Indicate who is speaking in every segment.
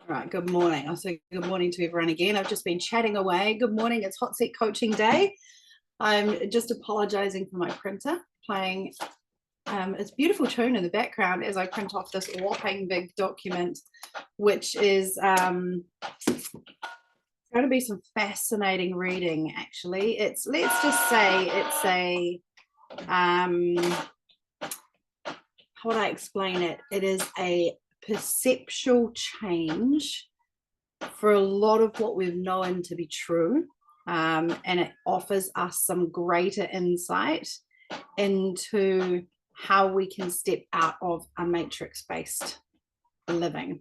Speaker 1: All right, good morning. I'll say good morning to everyone again. I've just been chatting away. Good morning, it's Hot Seat Coaching Day. I'm just apologizing for my printer playing its beautiful tune in the background as I print off this whopping big document, which is going to be some fascinating reading, actually. Let's just say it's a, how would I explain it? It is a perceptual change for a lot of what we've known to be true, and it offers us some greater insight into how we can step out of a matrix-based living.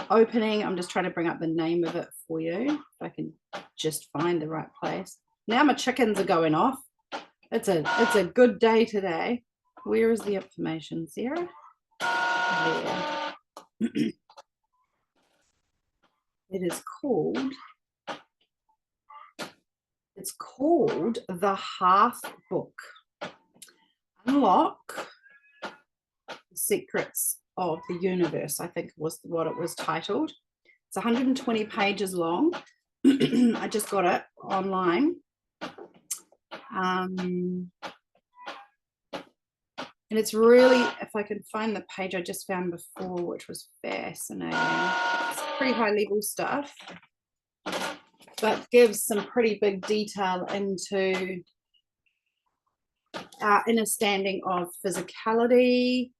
Speaker 1: Opening, I'm just trying to bring up the name of it for you, if I can just find the right place. Now my chickens are going off. It's a good day today. Where is the information, Sarah? There. It is called, The Hearth Book. Unlock the Secrets of the Universe, I think was what it was titled. It's 120 pages long. I just got it online. And it's really, if I can find the page I just found before, which was fascinating. It's pretty high level stuff, but gives some pretty big detail into our understanding of physicality,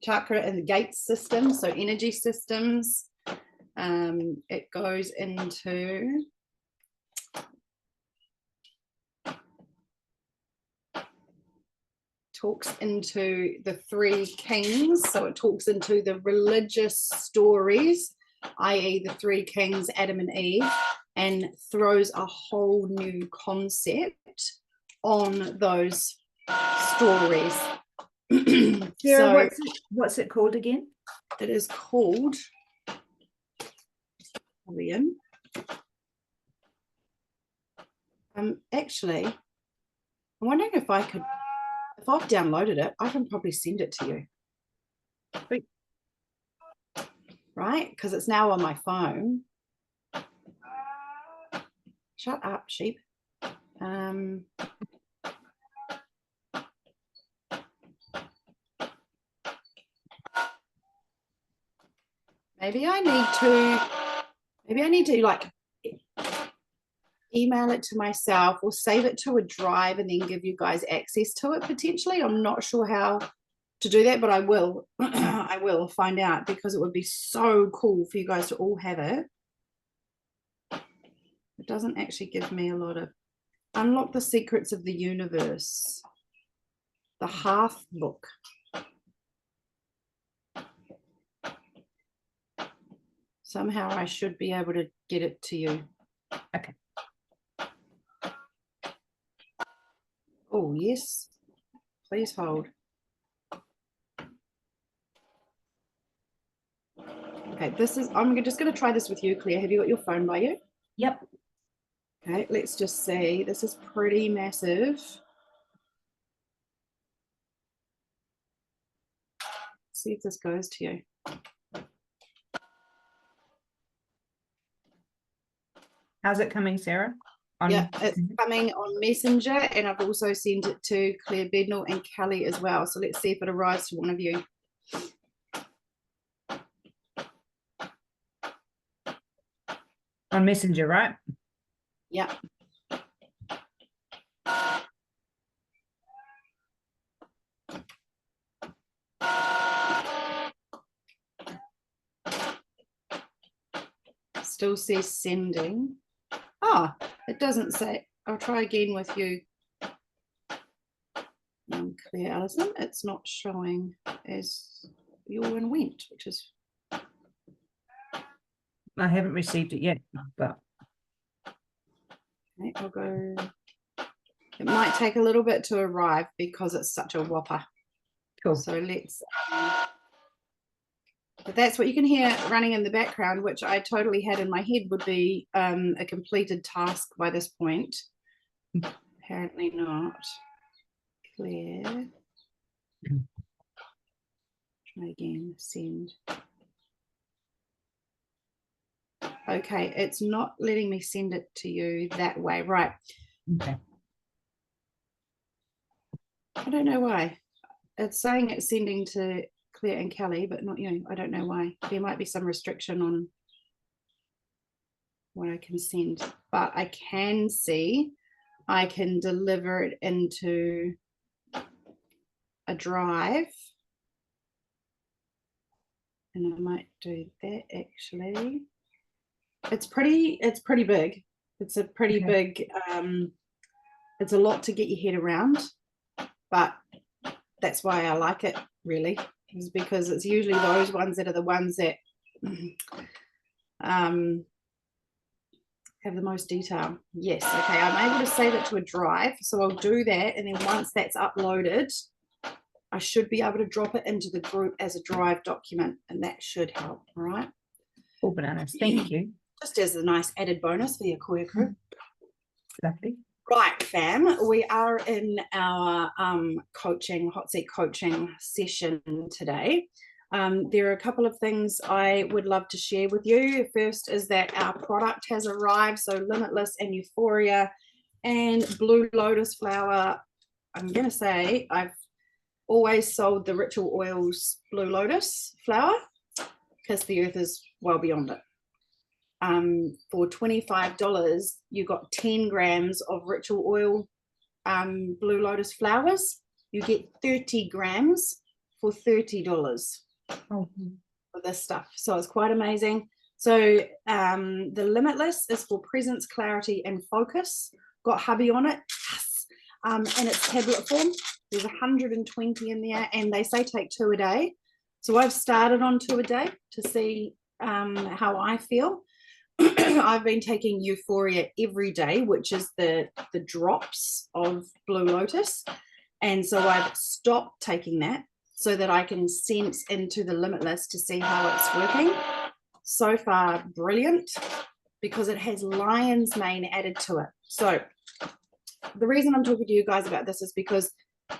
Speaker 1: chakra and the gate system, so energy systems. It goes into talks into the three kings, so it talks into the religious stories, i.e. the three kings, Adam and Eve, and throws a whole new concept on those stories.
Speaker 2: Sarah, so, what's it called again?
Speaker 1: It is called actually, I'm wondering if I could, if I've downloaded it, I can probably send it to you. Right? Because it's now on my phone. Shut up, sheep. Maybe I need to like email it to myself or save it to a drive and then give you guys access to it potentially. I'm not sure how to do that, but I will. I will find out, because it would be so cool for you guys to all have it. It doesn't actually give me a lot of unlock the secrets of the universe. The Hearth Book. Somehow I should be able to get it to you.
Speaker 2: Okay.
Speaker 1: Oh, yes. Please hold. Okay, I'm just going to try this with you, Claire. Have you got your phone by you?
Speaker 2: Yep.
Speaker 1: Okay, let's just see. This is pretty massive. Let's see if this goes to you.
Speaker 2: How's it coming, Sarah?
Speaker 1: Yeah, it's coming on Messenger, and I've also sent it to Claire Bednall and Kelly as well. So let's see if it arrives to one of you.
Speaker 2: On Messenger, right?
Speaker 1: Yeah. Still says sending. Ah, it doesn't say. I'll try again with you, Claire Allison. It's not showing as your one went, which is.
Speaker 2: I haven't received it yet, but.
Speaker 1: Okay, I'll go. It might take a little bit to arrive because it's such a whopper.
Speaker 2: Cool.
Speaker 1: So let's. But that's what you can hear running in the background, which I totally had in my head would be a completed task by this point. Apparently not. Claire. Try again, send. Okay, it's not letting me send it to you that way. Right.
Speaker 2: Okay.
Speaker 1: I don't know why. It's saying it's sending to Claire and Kelly, but not you. I don't know why. There might be some restriction on what I can send, but I can see I can deliver it into a drive. And I might do that actually. It's pretty big. It's a pretty big, it's a lot to get your head around, but that's why I like it really, is because it's usually those ones that are the ones that have the most detail. Yes, okay, I'm able to save it to a drive, so I'll do that, and then once that's uploaded, I should be able to drop it into the group as a drive document, and that should help. All right.
Speaker 2: All bananas. Thank you.
Speaker 1: Just as a nice added bonus for the Akoiya crew.
Speaker 2: Lovely.
Speaker 1: Right, fam, we are in our coaching, hot seat coaching session today. There are a couple of things I would love to share with you. First is that our product has arrived, so Limitless and Euphoria and Blue Lotus flower. I'm going to say I've always sold the Ritual Oils Blue Lotus flower because the earth is well beyond it. For $25, you got 10 grams of Ritual Oil Blue Lotus flowers. You get 30 grams for $30 for this stuff. So it's quite amazing. So the Limitless is for presence, clarity, and focus. Got hubby on it. Yes. And it's tablet form. There's 120 in there, and they say take 2 a day. So I've started on 2 a day to see how I feel. I've been taking Euphoria every day, which is the drops of Blue Lotus. And so I've stopped taking that so that I can sense into the Limitless to see how it's working. So far, brilliant, because it has lion's mane added to it. So the reason I'm talking to you guys about this is because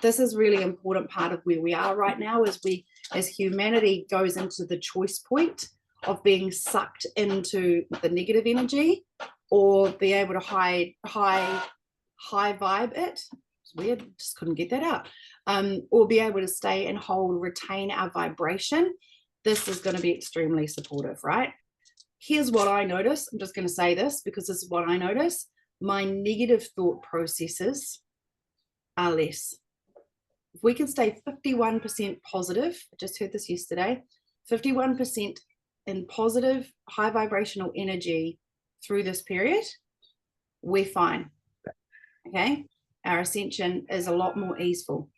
Speaker 1: this is really important part of where we are right now, as humanity goes into the choice point of being sucked into the negative energy or be able to high vibe it. It's weird, just couldn't get that out. Or be able to stay and hold, retain our vibration. This is going to be extremely supportive, right? Here's what I notice. I'm just going to say this because this is what I notice. My negative thought processes are less. If we can stay 51% positive, I just heard this yesterday, 51% in positive, high vibrational energy through this period, we're fine. Okay? Our ascension is a lot more easeful.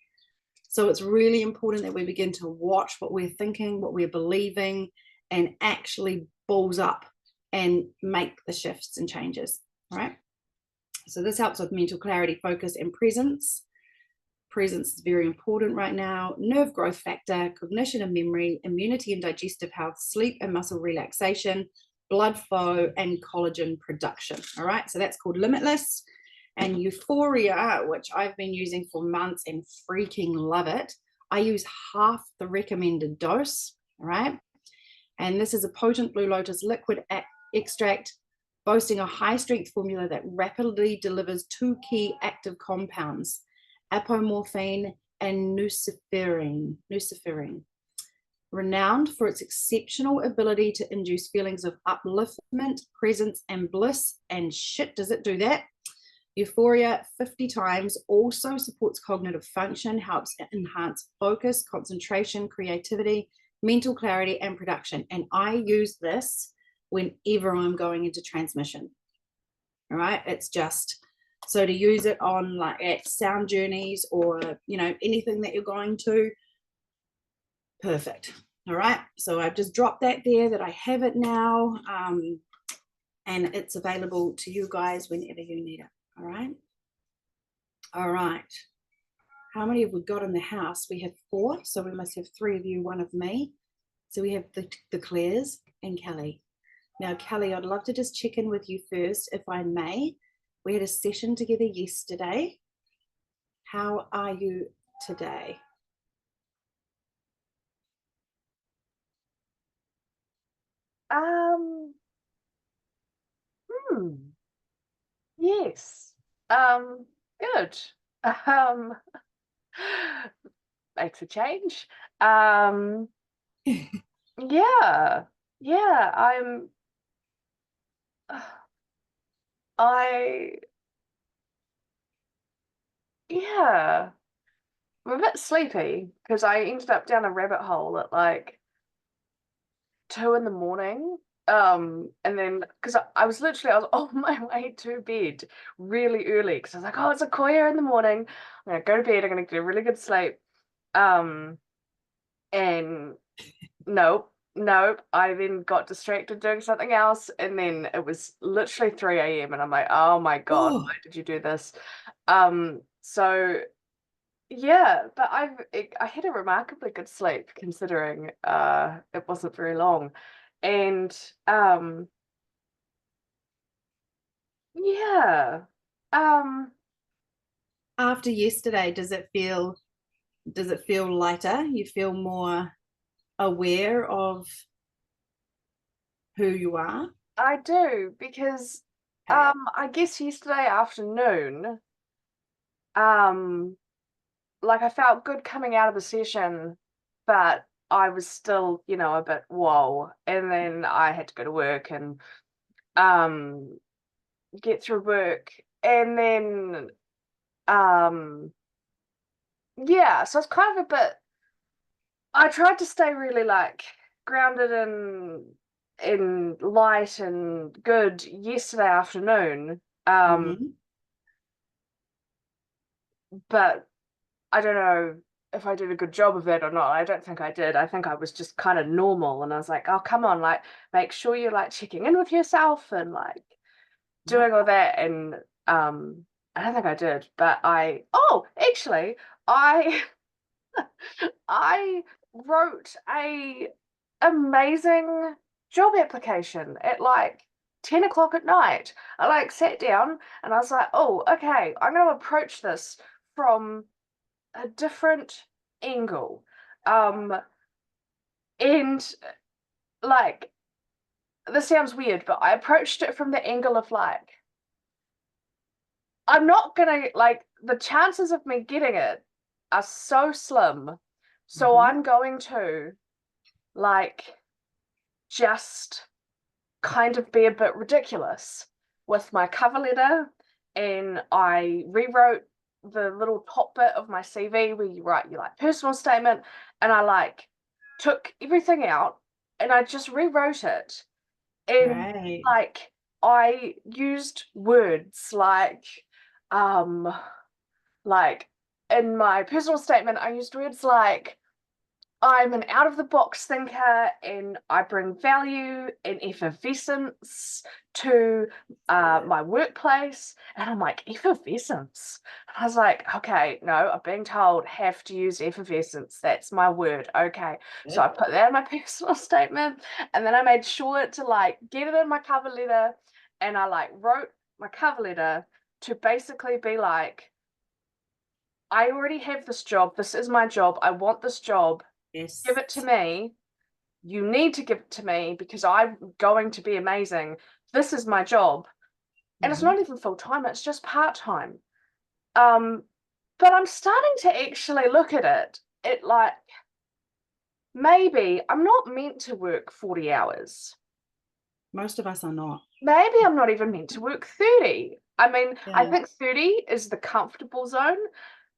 Speaker 1: So it's really important that we begin to watch what we're thinking, what we're believing, and actually balls up and make the shifts and changes. All right? So this helps with mental clarity, focus, and presence. Presence is very important right now. Nerve growth factor, cognition and memory, immunity and digestive health, sleep and muscle relaxation, blood flow, and collagen production. All right, so that's called Limitless. And Euphoria, which I've been using for months and freaking love it. I use half the recommended dose. All right, and this is a potent Blue Lotus liquid extract boasting a high strength formula that rapidly delivers 2 key active compounds, apomorphine and nuciferine, renowned for its exceptional ability to induce feelings of upliftment, presence, and bliss. And shit, does it do that? Euphoria 50 times also supports cognitive function, helps enhance focus, concentration, creativity, mental clarity, and production. And I use this whenever I'm going into transmission. All right, it's just so to use it on like at sound journeys or anything that you're going to, perfect. All right, so I've just dropped that there, that I have it now, and it's available to you guys whenever you need it. All right, how many have we got in the house? We have 4, so we must have 3 of you, 1 of me. So we have the Claires and Kelly. Now Kelly, I'd love to just check in with you first, if I may. We had a session together yesterday. How are you today?
Speaker 3: Um, hmm, yes. Good. Um, makes a change. Um, yeah, yeah, I, yeah, I'm a bit sleepy because I ended up down a rabbit hole at like 2 in the morning. And then because I was on my way to bed really early because I was like, oh, it's Akoiya in the morning. I'm gonna go to bed, I'm gonna get a really good sleep. Um, and nope, nope. I then got distracted doing something else, and then it was literally 3 a.m. and I'm like, oh my God,
Speaker 1: Oh,
Speaker 3: why did you do this? So yeah, but I had a remarkably good sleep considering it wasn't very long. And yeah. Um
Speaker 1: after yesterday, does it feel lighter? You feel more aware of who you are?
Speaker 3: I do because
Speaker 1: Okay.
Speaker 3: I guess yesterday afternoon, um like I felt good coming out of the session, but I was still, a bit whoa. And then I had to go to work and um get through work. And then yeah, so it's kind of a bit I tried to stay really like grounded and in light and good yesterday afternoon.
Speaker 1: Mhm.
Speaker 3: But I don't know if I did a good job of that or not. I don't think I did. I think I was just kind of normal and I was like, oh, come on, like make sure you're like checking in with yourself and like
Speaker 1: Yep.
Speaker 3: doing all that. And I don't think I did, but actually, I I wrote a amazing job application at like 10 o'clock at night. I like sat down and I was like, oh, okay, I'm going to approach this from a different angle. Um, and like, this sounds weird, but I approached it from the angle of like, I'm not gonna like the chances of me getting it are so slim. So
Speaker 1: Mhm.
Speaker 3: I'm going to like just kind of be a bit ridiculous with my cover letter. And I rewrote the little top bit of my CV where you write your like personal statement. And I like took everything out and I just rewrote it. And
Speaker 1: Great.
Speaker 3: like I used words um like in my personal statement, I used words like I'm an out of the box thinker and I bring value and effervescence to my workplace. And I'm like, effervescence? And I was like, okay, no, I'm being told have to use effervescence. That's my word. Okay. So I
Speaker 1: Yep.
Speaker 3: put that in my personal statement and then I made sure to like get it in my cover letter and I like wrote my cover letter to basically be like, I already have this job. This is my job. I want this job. Give
Speaker 1: Yes.
Speaker 3: it to me. You need to give it to me because I'm going to be amazing. This is my job. And it's
Speaker 1: Mhm.
Speaker 3: not even full time, it's just part time. Um, but I'm starting to actually look at it. It like maybe I'm not meant to work 40 hours.
Speaker 1: Most of us are not.
Speaker 3: Maybe I'm not even meant to work 30. I mean, I
Speaker 1: Yeah.
Speaker 3: think 30 is the comfortable zone.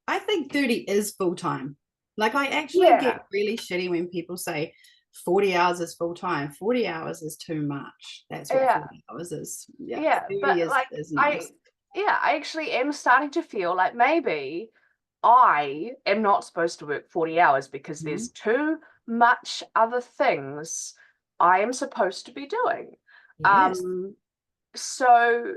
Speaker 1: I think 30 is full time. Like, I actually get
Speaker 3: Yeah,
Speaker 1: really shitty when people say 40 hours is full time. 40 hours is too much. That's what
Speaker 3: yeah.
Speaker 1: 40 hours is. Yeah,
Speaker 3: Yeah,
Speaker 1: 30
Speaker 3: but like
Speaker 1: is nice.
Speaker 3: I actually am starting to feel like maybe I am not supposed to work 40 hours because
Speaker 1: Mhm.
Speaker 3: there's too much other things I am supposed to be doing.
Speaker 1: Yes.
Speaker 3: Um, so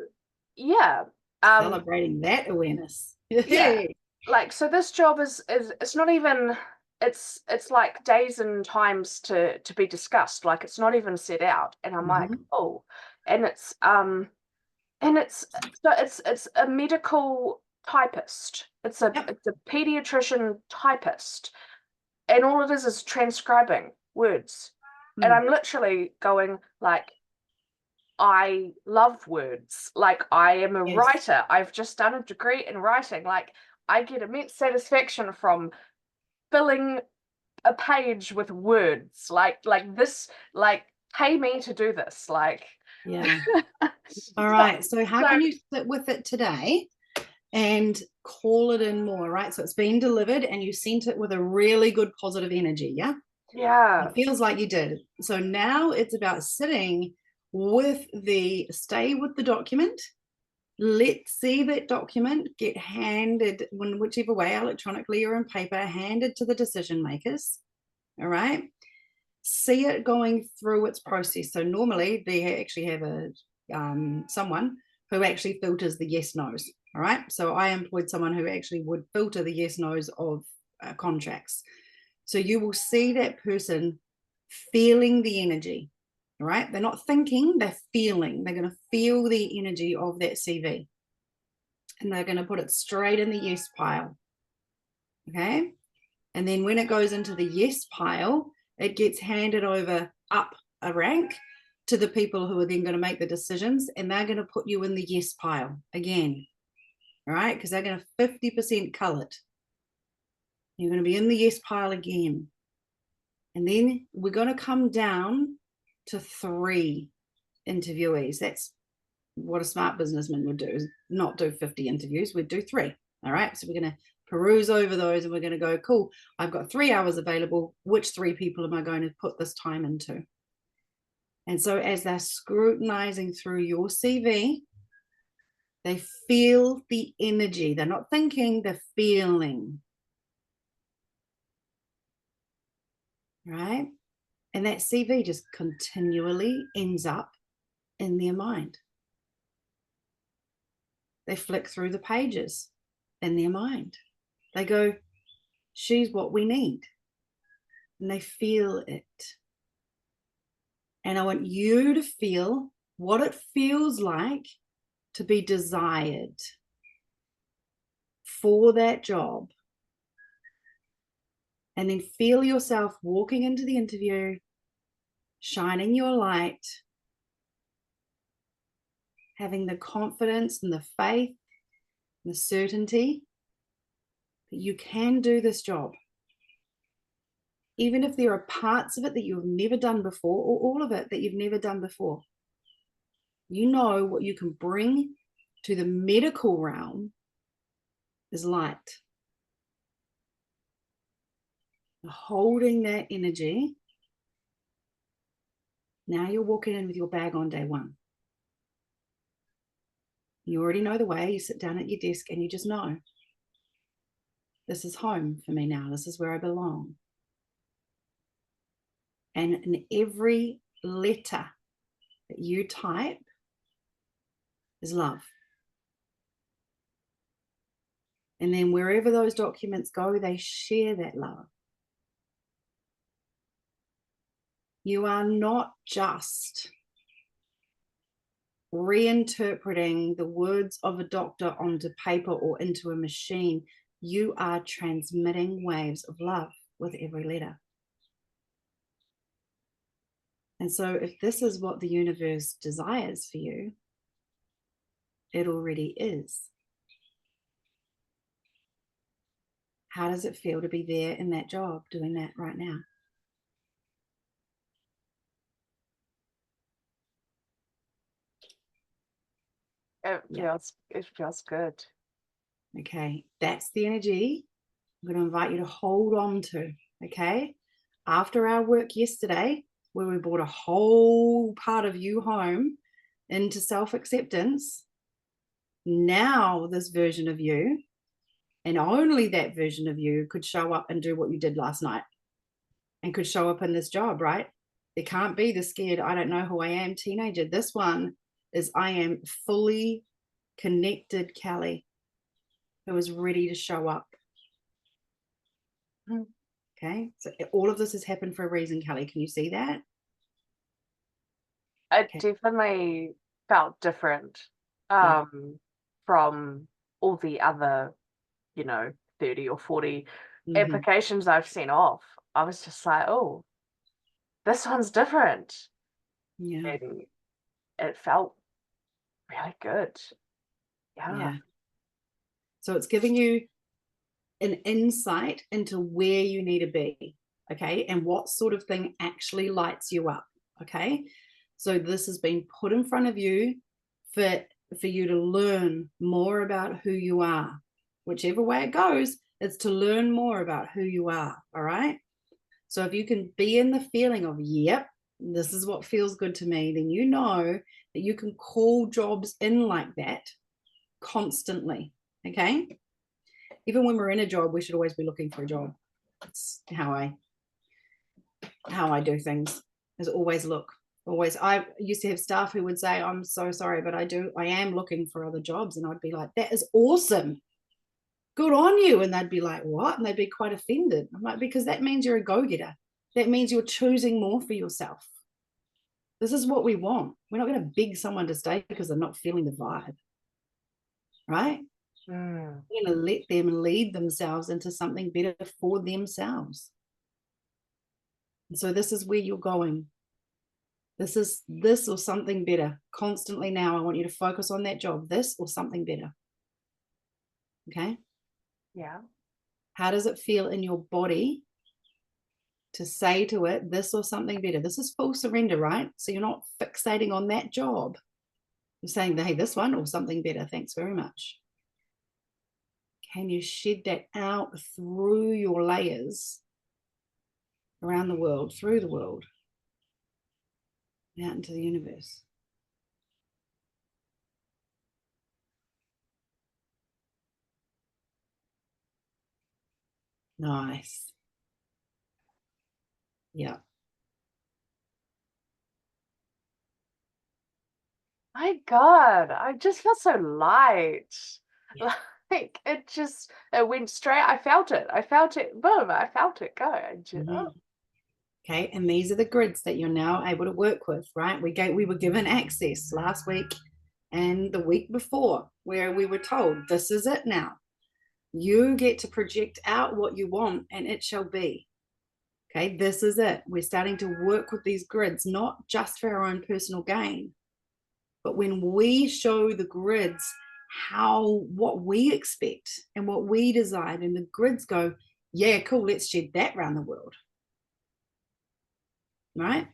Speaker 3: yeah, um,
Speaker 1: Celebrating that awareness.
Speaker 3: yeah,
Speaker 1: Hey.
Speaker 3: like so this job is it's not even it's like days and times to be discussed. Like it's not even set out, and I'm like,
Speaker 1: Mhm.
Speaker 3: oh, and it's so it's a medical typist.
Speaker 1: Yep.
Speaker 3: It's a pediatrician typist, and all it is transcribing words. And I'm literally going like, I love words. Like, I am a
Speaker 1: Yes.
Speaker 3: writer. I've just done a degree in writing. Like, I get immense satisfaction from filling a page with words. Like this, like, pay me to do this. Like,
Speaker 1: Yeah. All right. So how can you sit with it today and call it in more, right? So it's been delivered and you sent it with a really good positive energy. Yeah.
Speaker 3: Yeah.
Speaker 1: It feels like you did. So now it's about sitting with stay with the document. Let's see that document get handed, whichever way, electronically or in paper, handed to the decision makers. All right. See it going through its process. So normally they actually have someone who actually filters the yes nos. All right. So I employed someone who actually would filter the yes nos of contracts. So you will see that person feeling the energy. All right. They're not thinking, they're feeling. They're going to feel the energy of that CV. And they're going to put it straight in the yes pile. Okay. And then when it goes into the yes pile, it gets handed over up a rank to the people who are then going to make the decisions, and they're going to put you in the yes pile again. All right. Because they're going to 50% cull it. You're going to be in the yes pile again. And then we're going to come down to 3 interviewees. That's what a smart businessman would do, is not do 50 interviews. We'd do 3. All right. So we're going to peruse over those and we're going to go, cool, I've got 3 hours available. Which 3 people am I going to put this time into? And so as they're scrutinizing through your CV, they feel the energy. They're not thinking, they're feeling. Right? And that CV just continually ends up in their mind. They flick through the pages in their mind. They go, she's what we need. And they feel it. And I want you to feel what it feels like to be desired for that job. And then feel yourself walking into the interview, shining your light, having the confidence and the faith and the certainty that you can do this job. Even if there are parts of it that you've never done before, or all of it that you've never done before. You know what you can bring to the medical realm is light. Holding that energy. Now you're walking in with your bag on day 1. You already know the way. You sit down at your desk and you just know, this is home for me now. This is where I belong. And in every letter that you type is love. And then wherever those documents go, they share that love. You are not just reinterpreting the words of a doctor onto paper or into a machine. You are transmitting waves of love with every letter. And so if this is what the universe desires for you, it already is. How does it feel to be there in that job, doing that right now?
Speaker 3: It feels good.
Speaker 1: Okay, that's the energy I'm going to invite you to hold on to. Okay, after our work yesterday, where we brought a whole part of you home into self-acceptance, now this version of you, and only that version of you, could show up and do what you did last night, and could show up in this job, right? It can't be the scared, I don't know who I am teenager. This one is, I am fully connected Kelly, who is ready to show up. Okay, so all of this has happened for a reason, Kelly. Can you see that?
Speaker 3: It definitely felt different from all the other, 30 or 40 applications I've sent off. I was just like, oh, this one's different.
Speaker 1: Yeah.
Speaker 3: And it felt really good.
Speaker 1: Yeah. So it's giving you an insight into where you need to be, okay, and what sort of thing actually lights you up, okay. So this has been put in front of you for you to learn more about who you are. Whichever way it goes, it's to learn more about who you are, all right. So if you can be in the feeling of, yep, this is what feels good to me, then you know that you can call jobs in like that constantly, okay. Even when we're in a job, we should always be looking for a job. That's how I do things, is always look. Always. I used to have staff who would say, I'm so sorry, but I am looking for other jobs. And I'd be like, that is awesome, good on you. And they'd be like, what? And they'd be quite offended. I'm like, because that means you're a go-getter. That means you're choosing more for yourself. This is what we want. We're not going to beg someone to stay because they're not feeling the vibe, right? We're going to let them lead themselves into something better for themselves. And so this is where you're going. This is this or something better. Constantly now, I want you to focus on that job, this or something better. Okay?
Speaker 3: Yeah.
Speaker 1: How does it feel in your body to say to it, this or something better? This is full surrender, right? So you're not fixating on that job. You're saying, hey, this one or something better. Thanks very much. Can you shed that out through your layers around the world, through the world, out into the universe? Nice. Yeah.
Speaker 3: My God, I just felt so light.
Speaker 1: Yeah.
Speaker 3: Like it went straight. I felt it. Boom, I felt it go.
Speaker 1: Okay, and these are the grids that you're now able to work with, right? We were given access last week and the week before, where we were told, this is it now. You get to project out what you want and it shall be. Okay, this is it. We're starting to work with these grids, not just for our own personal gain, but when we show the grids what we expect and what we desire, and the grids go, yeah, cool, let's shed that around the world. Right?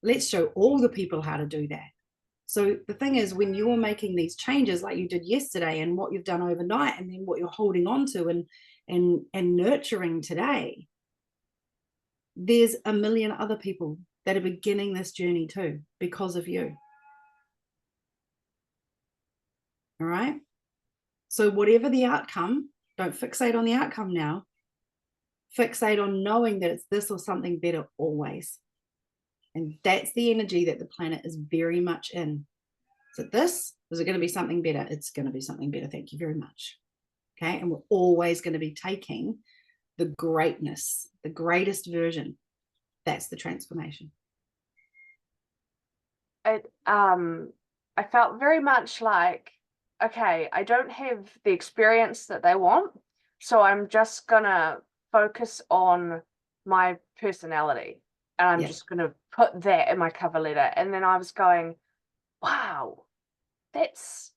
Speaker 1: Let's show all the people how to do that. So the thing is, when you're making these changes like you did yesterday and what you've done overnight and then what you're holding on to and nurturing today, there's a million other people that are beginning this journey too because of you. All right. So whatever the outcome, don't fixate on the outcome now. Fixate on knowing that it's this or something better always. And that's the energy that the planet is very much in. Is it this? Is it going to be something better? It's going to be something better. Thank you very much. Okay. And we're always going to be taking the greatness, the greatest version. That's the transformation.
Speaker 3: I felt very much like, okay, I don't have the experience that they want, so I'm just gonna focus on my personality and I'm just gonna put that in my cover letter. And then I was going, wow, that's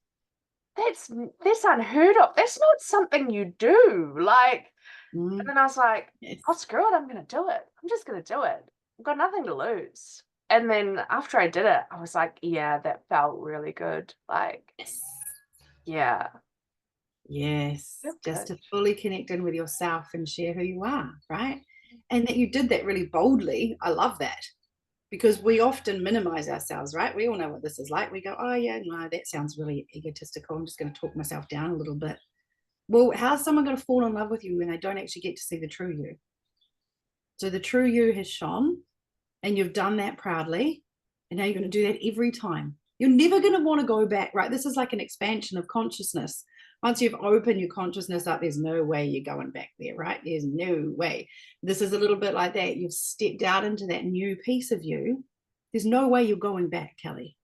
Speaker 3: unheard of. That's not something you do. Like, and then I was like, oh, screw it, I'm gonna do it. I'm just gonna do it. I've got nothing to lose. And then after I did it, I was like, yeah, that felt really good. Like, yeah.
Speaker 1: Yes.
Speaker 3: Feel
Speaker 1: Just
Speaker 3: good.
Speaker 1: to fully connect in with yourself and share who you are, right? And that you did that really boldly. I love that. Because we often minimize ourselves, right? We all know what this is like. We go, oh yeah, no, that sounds really egotistical. I'm just going to talk myself down a little bit. Well, how's someone going to fall in love with you when they don't actually get to see the true you? So the true you has shone and you've done that proudly. And now you're going to do that every time. You're never going to want to go back, right? This is like an expansion of consciousness. Once you've opened your consciousness up, there's no way you're going back there, right? There's no way. This is a little bit like that. You've stepped out into that new piece of you. There's no way you're going back, Kelly.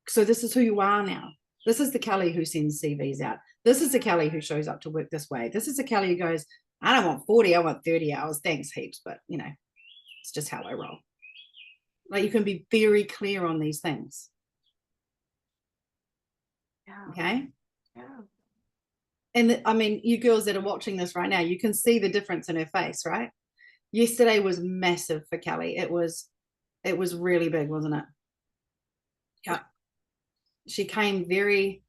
Speaker 1: So this is who you are now. This is the Kelly who sends CVs out. This is the Kelly who shows up to work this way. This is the Kelly who goes, I don't want 40, I want 30 hours. Thanks heaps, but it's just how I roll. Like you can be very clear on these things.
Speaker 3: Yeah.
Speaker 1: Okay.
Speaker 3: Yeah.
Speaker 1: And I mean, you girls that are watching this right now, you can see the difference in her face, right? Yesterday was massive for Kelly. It was really big, wasn't it? Yeah. She came very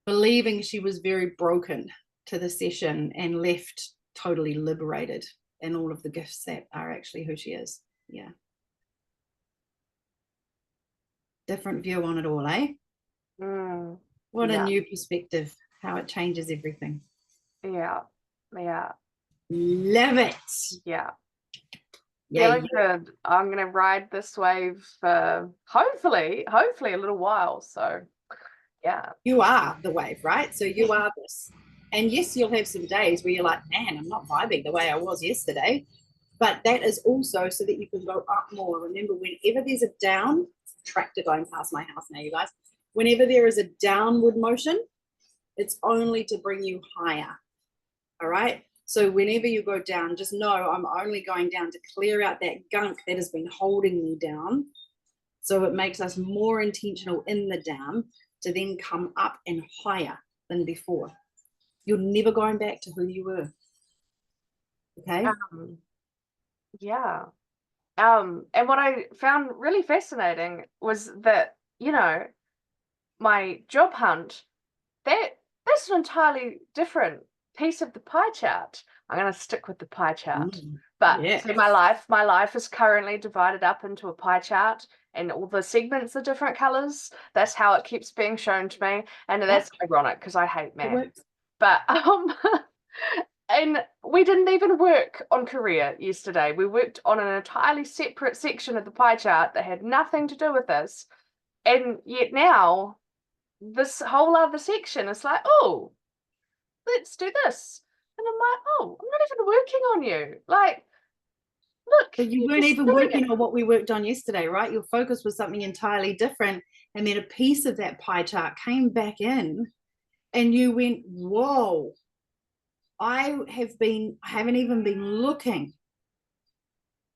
Speaker 1: believing she was very broken to the session and left totally liberated in all of the gifts that are actually who she is. Yeah. Different view on it all, eh? What a new perspective, how it changes everything.
Speaker 3: Yeah. Yeah.
Speaker 1: Love it.
Speaker 3: Yeah.
Speaker 1: Yeah,
Speaker 3: Feeling good. I'm gonna ride this wave for hopefully a little while. So yeah.
Speaker 1: you are the wave, right? So you are this. And yes, you'll have some days where you're like, man, I'm not vibing the way I was yesterday. But that is also so that you can go up more. Remember, whenever there's a down, tractor going past my house now, you guys, whenever there is a downward motion, it's only to bring you higher. All right. So whenever you go down, just know I'm only going down to clear out that gunk that has been holding me down. So it makes us more intentional in the down to then come up and higher than before. You're never going back to who you were. Okay.
Speaker 3: Yeah. And what I found really fascinating was that, my job hunt, that's an entirely different piece of the pie chart. I'm going to stick with the pie chart. But
Speaker 1: yes.
Speaker 3: so my life is currently divided up into a pie chart, and all the segments are different colors. That's how it keeps being shown to me, and that's ironic because I hate math. But and we didn't even work on career yesterday. We worked on an entirely separate section of the pie chart that had nothing to do with this, and yet now this whole other section is like, oh, let's do this. And I'm like, oh, I'm not even working on you. Like, look.
Speaker 1: But you weren't even working on what we worked on yesterday, right? Your focus was something entirely different. And then a piece of that pie chart came back in and you went, whoa, I haven't even been looking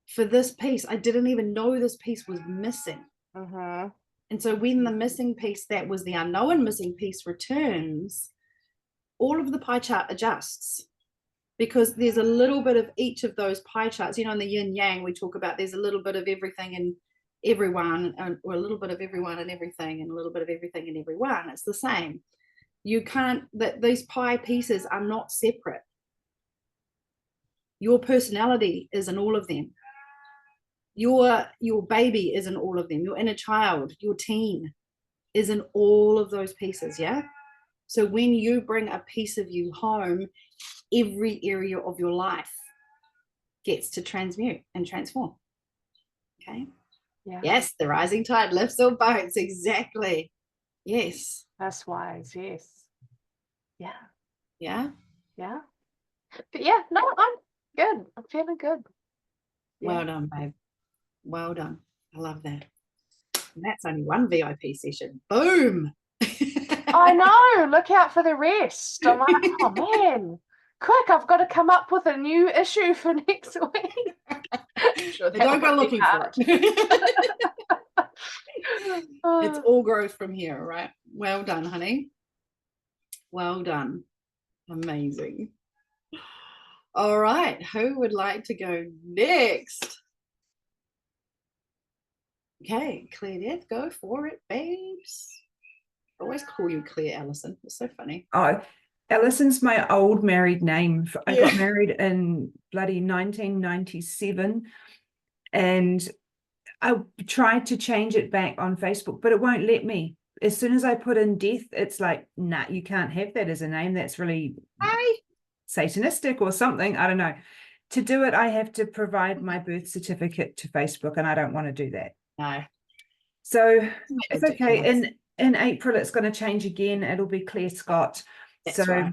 Speaker 1: for this piece. I didn't even know this piece was missing. And so when the missing piece, that was the unknown missing piece, returns, all of the pie chart adjusts, because there's a little bit of each of those pie charts. In the yin yang, we talk about there's a little bit of everything and everyone, or a little bit of everyone and everything, and a little bit of everything and everyone. It's the same. You can't, that these pie pieces are not separate. Your personality is in all of them. Your baby is in all of them. Your inner child, your teen is in all of those pieces. Yeah. So when you bring a piece of you home, every area of your life gets to transmute and transform. Okay. Yeah. Yes, the rising tide lifts all boats. Exactly. Yes.
Speaker 3: That's wise. Yes. Yeah.
Speaker 1: Yeah.
Speaker 3: Yeah. But yeah, no, I'm good. I'm feeling good.
Speaker 1: Yeah. Well done, babe. Well done. I love that. And that's only one VIP session. Boom.
Speaker 3: I know. Look out for the rest. I'm like, oh man, quick! I've got to come up with a new issue for next week.
Speaker 1: Sure, don't go looking for it. It's all growth from here, right? Well done, honey. Well done. Amazing. All right, who would like to go next? Okay, Claire Death, go for it, babes. I always call you Claire Allison. It's so funny.
Speaker 2: Oh, Allison's my old married name. I got married in bloody 1997, and I tried to change it back on Facebook, but it won't let me. As soon as I put in Death, it's like, nah, you can't have that as a name. That's really satanistic or something. I don't know. To do it, I have to provide my birth certificate to Facebook, and I don't want to do that.
Speaker 1: No.
Speaker 2: So it's okay. In April, it's going to change again. It'll be Claire Scott.
Speaker 1: That's right.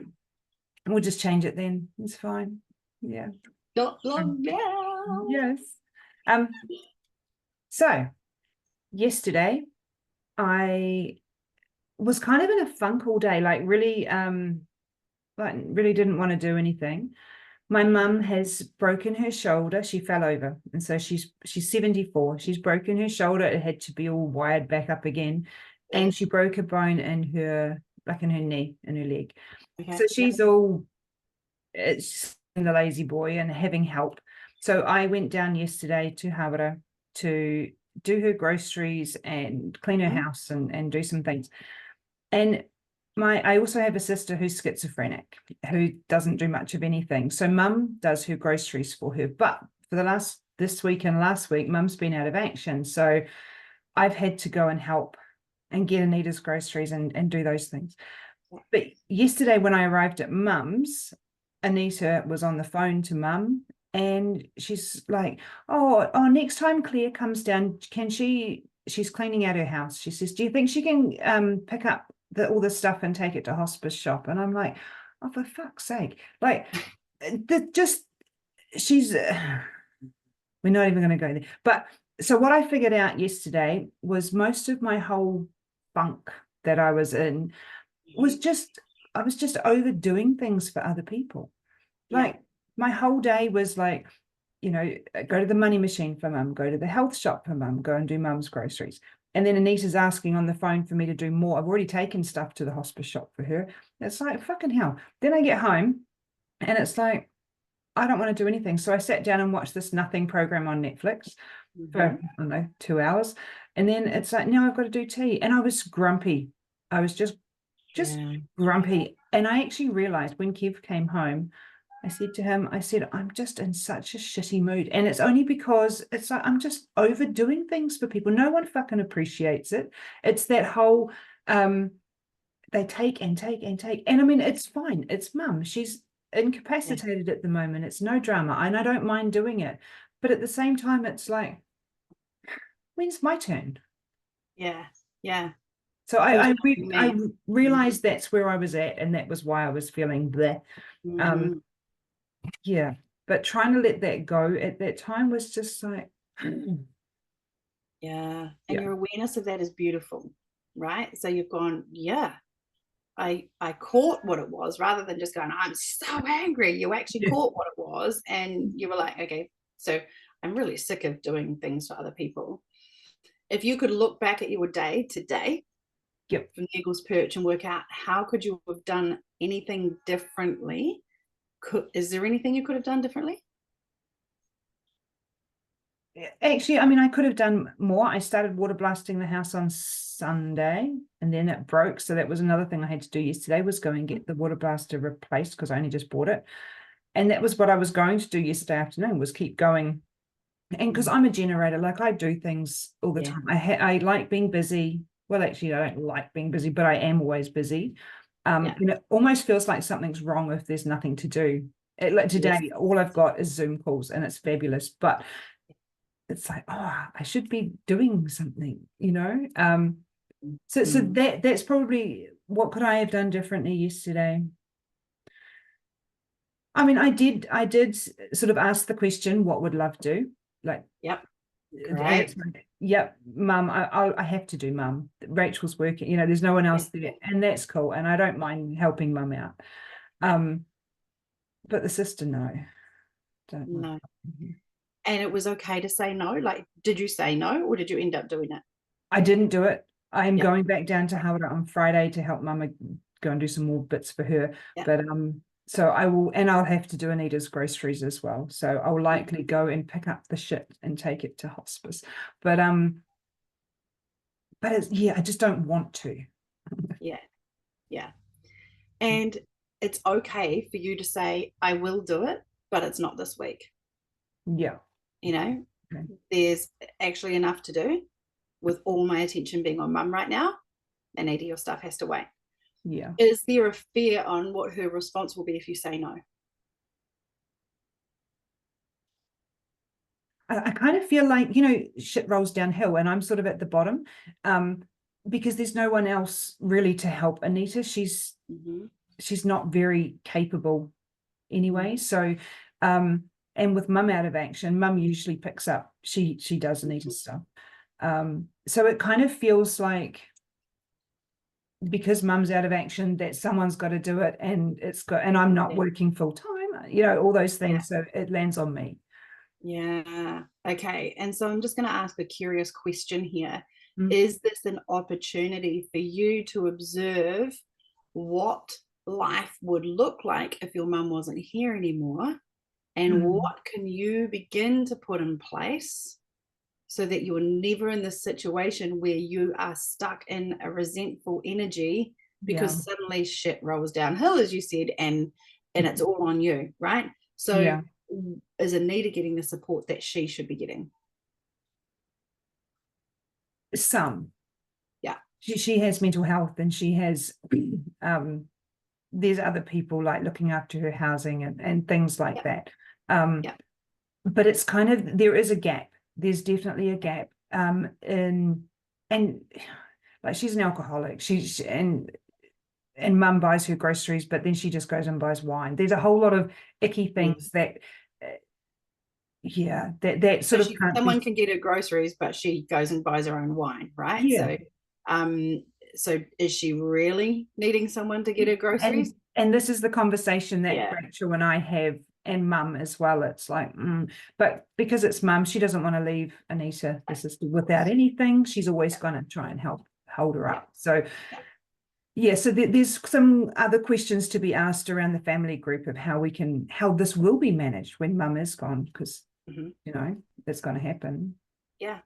Speaker 2: We'll just change it then. It's fine. Yeah.
Speaker 1: Not long now.
Speaker 2: Yes. So yesterday, I was kind of in a funk all day, like really didn't want to do anything. My mum has broken her shoulder. She fell over, and so she's 74. She's broken her shoulder. It had to be all wired back up again, and she broke a bone in her, like in her knee, in her leg.
Speaker 1: Okay.
Speaker 2: So she's all, it's the lazy boy and having help. So I went down yesterday to Hawara to do her groceries and clean her house and do some things. And I also have a sister who's schizophrenic, who doesn't do much of anything. So mum does her groceries for her. But for this week and last week, mum's been out of action. So I've had to go and help and get Anita's groceries and do those things. But yesterday when I arrived at mum's, Anita was on the phone to mum, and she's like, oh, next time Claire comes down, she's cleaning out her house. She says, do you think she can pick up all the stuff and take it to hospice shop? And I'm like, oh, for fuck's sake. Like, she's, we're not even going to go there. But so what I figured out yesterday was most of my whole funk that I was in was I was just overdoing things for other people. Like my whole day was like, you know, go to the money machine for mum, go to the health shop for mum, go and do mum's groceries. And then Anita's asking on the phone for me to do more. I've already taken stuff to the hospice shop for her. It's like, fucking hell. Then I get home and it's like, I don't want to do anything. So I sat down and watched this nothing program on Netflix for, I don't know, 2 hours. And then it's like, now I've got to do tea. And I was grumpy. I was just grumpy. And I actually realized when Kev came home, I said to him, I'm just in such a shitty mood. And it's only because it's like, I'm just overdoing things for people. No one fucking appreciates it. It's that whole, they take and take and take. And I mean, it's fine. It's mum. She's incapacitated at the moment. It's no drama. And I don't mind doing it. But at the same time, it's like, when's my turn?
Speaker 1: Yeah. Yeah.
Speaker 2: So I realized that's where I was at. And that was why I was feeling bleh. Yeah, but trying to let that go at that time was just like,
Speaker 1: and your awareness of that is beautiful, right? So you've gone, I caught what it was, rather than just going, I'm so angry. You actually caught what it was, and you were like, okay, so I'm really sick of doing things for other people. If you could look back at your day today, from the Eagle's Perch, and work out how could you have done anything differently? Is there anything you could have done differently?
Speaker 2: Actually, I mean, I could have done more. I started water blasting the house on Sunday, and then it broke. So that was another thing I had to do yesterday, was go and get the water blaster replaced, because I only just bought it. And that was what I was going to do yesterday afternoon, was keep going. And because I'm a generator, like I do things all the time. I like being busy. Well, actually, I don't like being busy, but I am always busy. And it almost feels like something's wrong if there's nothing to do. Like today, all I've got is Zoom calls, and it's fabulous. But it's like, oh, I should be doing something, you know. So that's probably what could I have done differently yesterday. I mean, I did sort of ask the question, what would love do? Like,
Speaker 1: right.
Speaker 2: Mum, I have to do mum. Rachel's working, you know, there's no one else there, and that's cool, and I don't mind helping mum out. But the sister, no.
Speaker 1: And it was okay to say no? Like, did you say no, or did you end up doing it?
Speaker 2: I didn't do it. I'm going back down to Hawara on Friday to help mum go and do some more bits for her. But so I will, and I'll have to do Anita's groceries as well. So I'll likely go and pick up the shit and take it to hospice. But it's, I just don't want to.
Speaker 1: And it's okay for you to say, I will do it, but it's not this week. You know, there's actually enough to do with all my attention being on mum right now. Anita, your stuff has to wait. Is there a fear on what her response will be if you say no?
Speaker 2: I kind of feel like, you know, shit rolls downhill and I'm sort of at the bottom, because there's no one else really to help Anita. She's not very capable anyway. So, and with mum out of action, mum usually picks up, she does Anita's stuff. So it kind of feels like, because mum's out of action, that someone's got to do it, and and I'm not working full time. you know, all those things. So it lands on me.
Speaker 1: Yeah. Okay. And so I'm just going to ask a curious question here.
Speaker 2: Mm.
Speaker 1: Is this an opportunity for you to observe what life would look like if your mum wasn't here anymore? And what can you begin to put in place so that you're never in this situation where you are stuck in a resentful energy because suddenly shit rolls downhill, as you said, and it's all on you, right? So is Anita getting the support that she should be getting?
Speaker 2: Some.
Speaker 1: Yeah.
Speaker 2: She has mental health, and she has there's other people like looking after her housing and things like that. But it's kind of, there is a gap. There's definitely a gap. And like, she's an alcoholic. And mum buys her groceries, but then she just goes and buys wine. There's a whole lot of icky things that that sort of can't
Speaker 1: someone can get her groceries, but she goes and buys her own wine, right? So is she really needing someone to get her groceries?
Speaker 2: And this is the conversation that Rachel and I have, and mum as well. It's like, but because it's mum, she doesn't want to leave Anita, the sister, without anything. She's always going to try and hold her up. So so there's some other questions to be asked around the family group of how this will be managed when mum is gone, because you know that's going to happen. Yeah.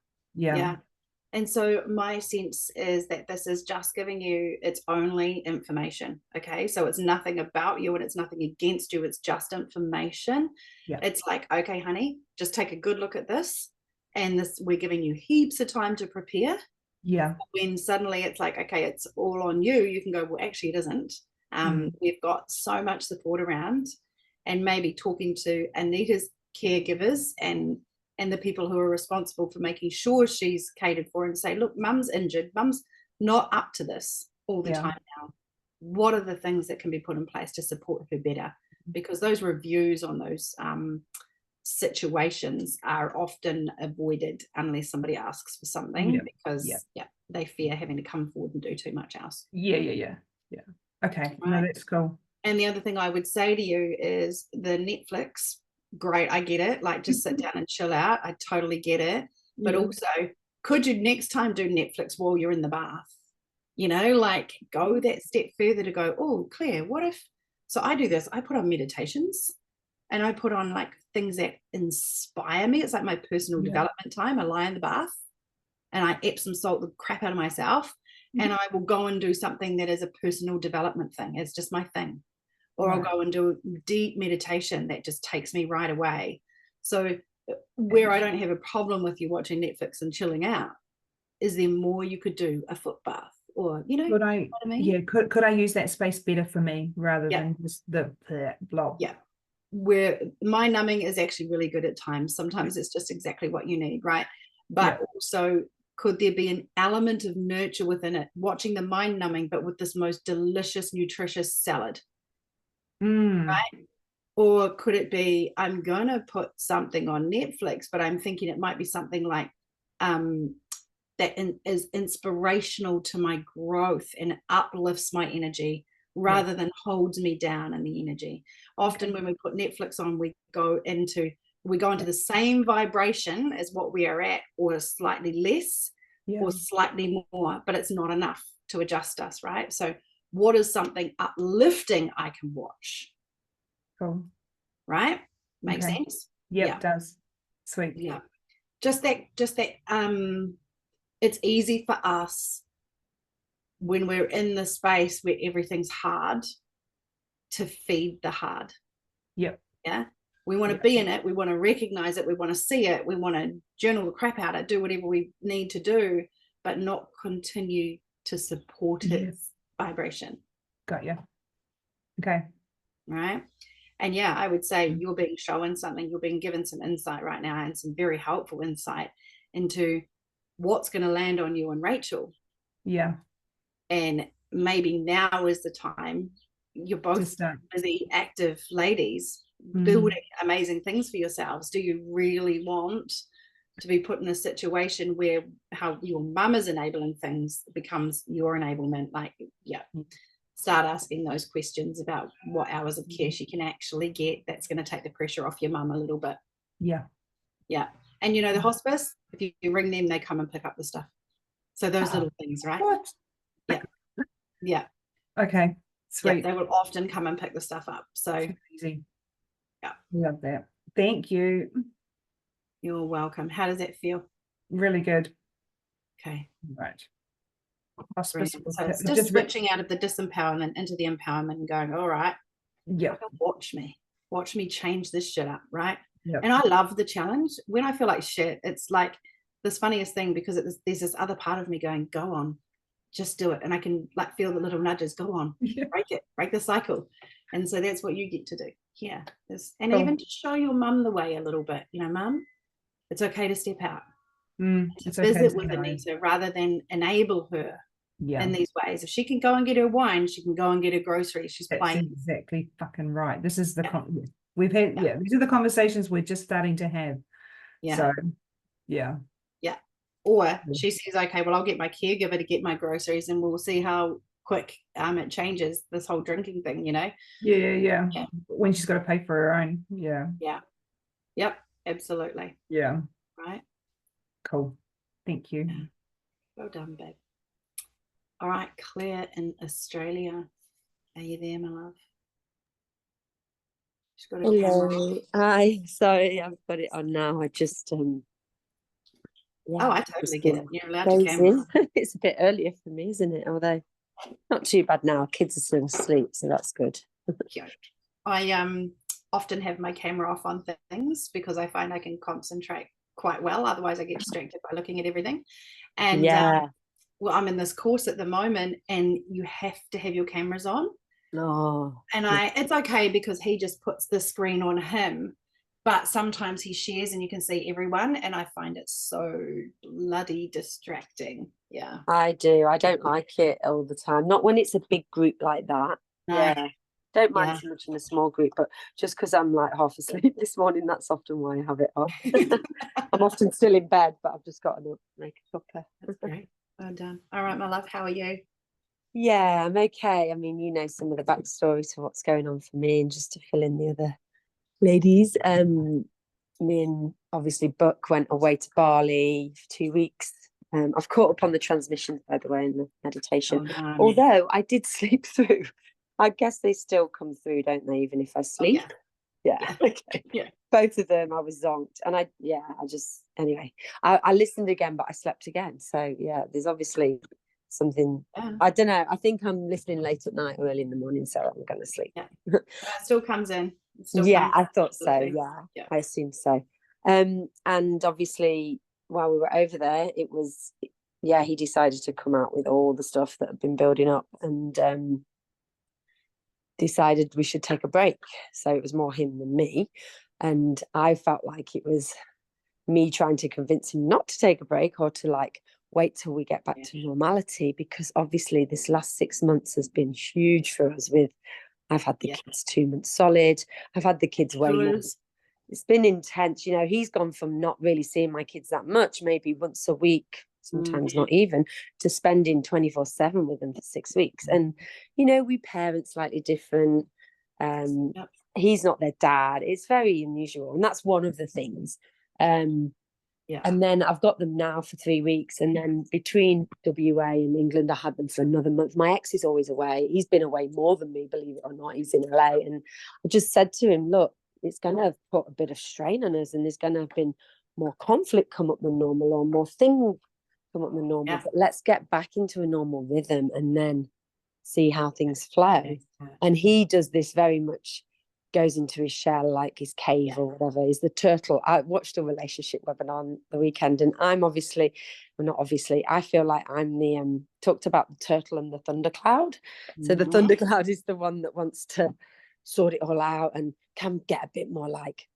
Speaker 1: And so my sense is that this is just giving you, it's only information. Okay. So it's nothing about you and it's nothing against you. It's just information. It's like, okay, honey, just take a good look at this. And we're giving you heaps of time to prepare. When suddenly it's like, okay, it's all on you, you can go, well, actually it isn't. We've got so much support around, and maybe talking to Anita's caregivers and the people who are responsible for making sure she's catered for, and say, look, mum's injured, mum's not up to this all the time now. What are the things that can be put in place to support her better? Because those reviews on those situations are often avoided unless somebody asks for something, because they fear having to come forward and do too much else.
Speaker 2: Okay, no, that's cool.
Speaker 1: And the other thing I would say to you is the Netflix, great, I get it, like just sit down and chill out, I totally get it, but also, could you next time do Netflix while you're in the bath? You know, like go that step further to go, oh, Claire, what if, so I do this, I put on meditations and I put on like things that inspire me. It's like my personal development time. I lie in the bath and I Epsom salt the crap out of myself, and I will go and do something that is a personal development thing. It's just my thing. Or I'll go and do deep meditation that just takes me right away. So where I don't have a problem with you watching Netflix and chilling out, is there more you could do? A foot bath, or, you know,
Speaker 2: Could
Speaker 1: I mean?
Speaker 2: Could I use that space better for me rather than just the blob?
Speaker 1: Where my numbing is actually really good at times. Sometimes it's just exactly what you need, right? But also, could there be an element of nurture within it? Watching the mind numbing, but with this most delicious, nutritious salad. Right? Or could it be, I'm gonna put something on Netflix, but I'm thinking it might be something like that is inspirational to my growth and uplifts my energy rather than holds me down in the energy. Often when we put Netflix on, we go into the same vibration as what we are at, or slightly less or slightly more, but it's not enough to adjust us, right? So what is something uplifting I can watch?
Speaker 2: Cool.
Speaker 1: Right? Makes sense?
Speaker 2: It does. Sweet.
Speaker 1: Just that it's easy for us when we're in the space where everything's hard to feed the hard. We want to be in it, we want to recognize it, we want to see it, we want to journal the crap out of it, do whatever we need to do, but not continue to support its vibration.
Speaker 2: Got you. Okay.
Speaker 1: Right. And I would say you're being shown something, you're being given some insight right now, and some very helpful insight into what's going to land on you and Rachel. And maybe now is the time. You're both busy, active ladies, building amazing things for yourselves. Do you really want to be put in a situation where how your mum is enabling things becomes your enablement? Like, start asking those questions about what hours of care she can actually get. That's going to take the pressure off your mum a little bit.
Speaker 2: Yeah.
Speaker 1: Yeah. And you know, the hospice, if you ring them, they come and pick up the stuff. So those little things, right?
Speaker 2: What?
Speaker 1: Yeah. Yeah.
Speaker 2: Okay.
Speaker 1: Yeah,
Speaker 2: Sweet.
Speaker 1: they will often come and pick the stuff up. So
Speaker 2: Easy.
Speaker 1: yeah.
Speaker 2: Love that. Thank you.
Speaker 1: You're welcome. How does that feel?
Speaker 2: Really good.
Speaker 1: Okay.
Speaker 2: Right. Hospice.
Speaker 1: Brilliant. So it's just switching out of the disempowerment into the empowerment and going, all right,
Speaker 2: Yeah.
Speaker 1: watch me change this shit up, right?
Speaker 2: Yep.
Speaker 1: And I love the challenge. When I feel like shit, it's like this funniest thing, because there's this other part of me going, go on, just do it. And I can like feel the little nudges, go on, break the cycle. And so that's what you get to do here. And even to show your mum the way a little bit, you know, mum, it's okay to step out.
Speaker 2: It's
Speaker 1: To
Speaker 2: okay
Speaker 1: visit
Speaker 2: to
Speaker 1: with
Speaker 2: say no.
Speaker 1: Anita rather than enable her
Speaker 2: Yeah.
Speaker 1: in these ways. If she can go and get her wine, she can go and get her groceries. She's
Speaker 2: That's
Speaker 1: playing.
Speaker 2: exactly fucking right. This is the we've had. Yeah, these are the conversations we're just starting to have.
Speaker 1: Yeah.
Speaker 2: So, yeah.
Speaker 1: Yeah. Or she says, okay, well, I'll get my caregiver to get my groceries, and we'll see how quick it changes, this whole drinking thing, you know.
Speaker 2: Yeah. When she's got to pay for her own. Yeah.
Speaker 1: Yep, absolutely.
Speaker 2: Yeah.
Speaker 1: Right.
Speaker 2: Cool. Thank you.
Speaker 1: Yeah. Well done, babe. All right, Claire in Australia. Are you there, my love? She's got her camera on.
Speaker 4: Hi. Sorry, I've got it on now. I just
Speaker 1: Oh, I totally get it. You're allowed to camera.
Speaker 4: It's a bit earlier for me, isn't it? Although not too bad now. Kids are still asleep, so that's good.
Speaker 1: I often have my camera off on things because I find I can concentrate quite well. Otherwise, I get distracted by looking at everything. And well, I'm in this course at the moment, and you have to have your cameras on.
Speaker 4: Oh.
Speaker 1: And it's okay because he just puts the screen on him, but sometimes he shares and you can see everyone, and I find it so bloody distracting. Yeah.
Speaker 4: I do. I don't like it all the time. Not when it's a big group like that.
Speaker 1: No.
Speaker 4: Yeah. Don't mind so much in a small group, but just because I'm like half asleep this morning, that's often why I have it off. I'm often still in bed, but I've just got to make a cuppa.
Speaker 1: That's great. Well done. All right, my love, how are you?
Speaker 4: Yeah, I'm okay. I mean, you know some of the backstory to what's going on for me, and just to fill in the other ladies. Me and obviously Buck went away to Bali for 2 weeks. I've caught up on the transmissions, by the way, and the meditation. Although I did sleep through. I guess they still come through, don't they? Even if I sleep. Yeah. Okay. Yeah. Both of them, I was zonked, and anyway, I listened again, but I slept again. So yeah, there's obviously something. I don't know. I think I'm listening late at night or early in the morning, so I'm going to sleep.
Speaker 1: Yeah. It still comes in.
Speaker 4: I thought so. Yeah, I assume so. And obviously, while we were over there, it was he decided to come out with all the stuff that had been building up, and decided we should take a break. So it was more him than me, and I felt like it was me trying to convince him not to take a break, or to like wait till we get back to normality, because obviously this last 6 months has been huge for us. I've had the kids 2 months solid. I've had the kids way more. It's been intense. You know, he's gone from not really seeing my kids that much, maybe once a week, sometimes not even, to spending 24/7 with them for 6 weeks. And, you know, we parent slightly different. He's not their dad. It's very unusual. And that's one of the things. And then I've got them now for 3 weeks. And then between WA and England, I had them for another month. My ex is always away. He's been away more than me, believe it or not. He's in LA. And I just said to him, look, it's going to have put a bit of strain on us, and there's going to have been more conflict come up than normal, or more things come up than normal. But let's get back into a normal rhythm and then see how things flow. And he does this very much, goes into his shell, like his cave or whatever. He's the turtle. I watched a relationship webinar on the weekend, and I'm I feel like I'm the talked about the turtle and the thundercloud. So the thundercloud is the one that wants to sort it all out and can get a bit more like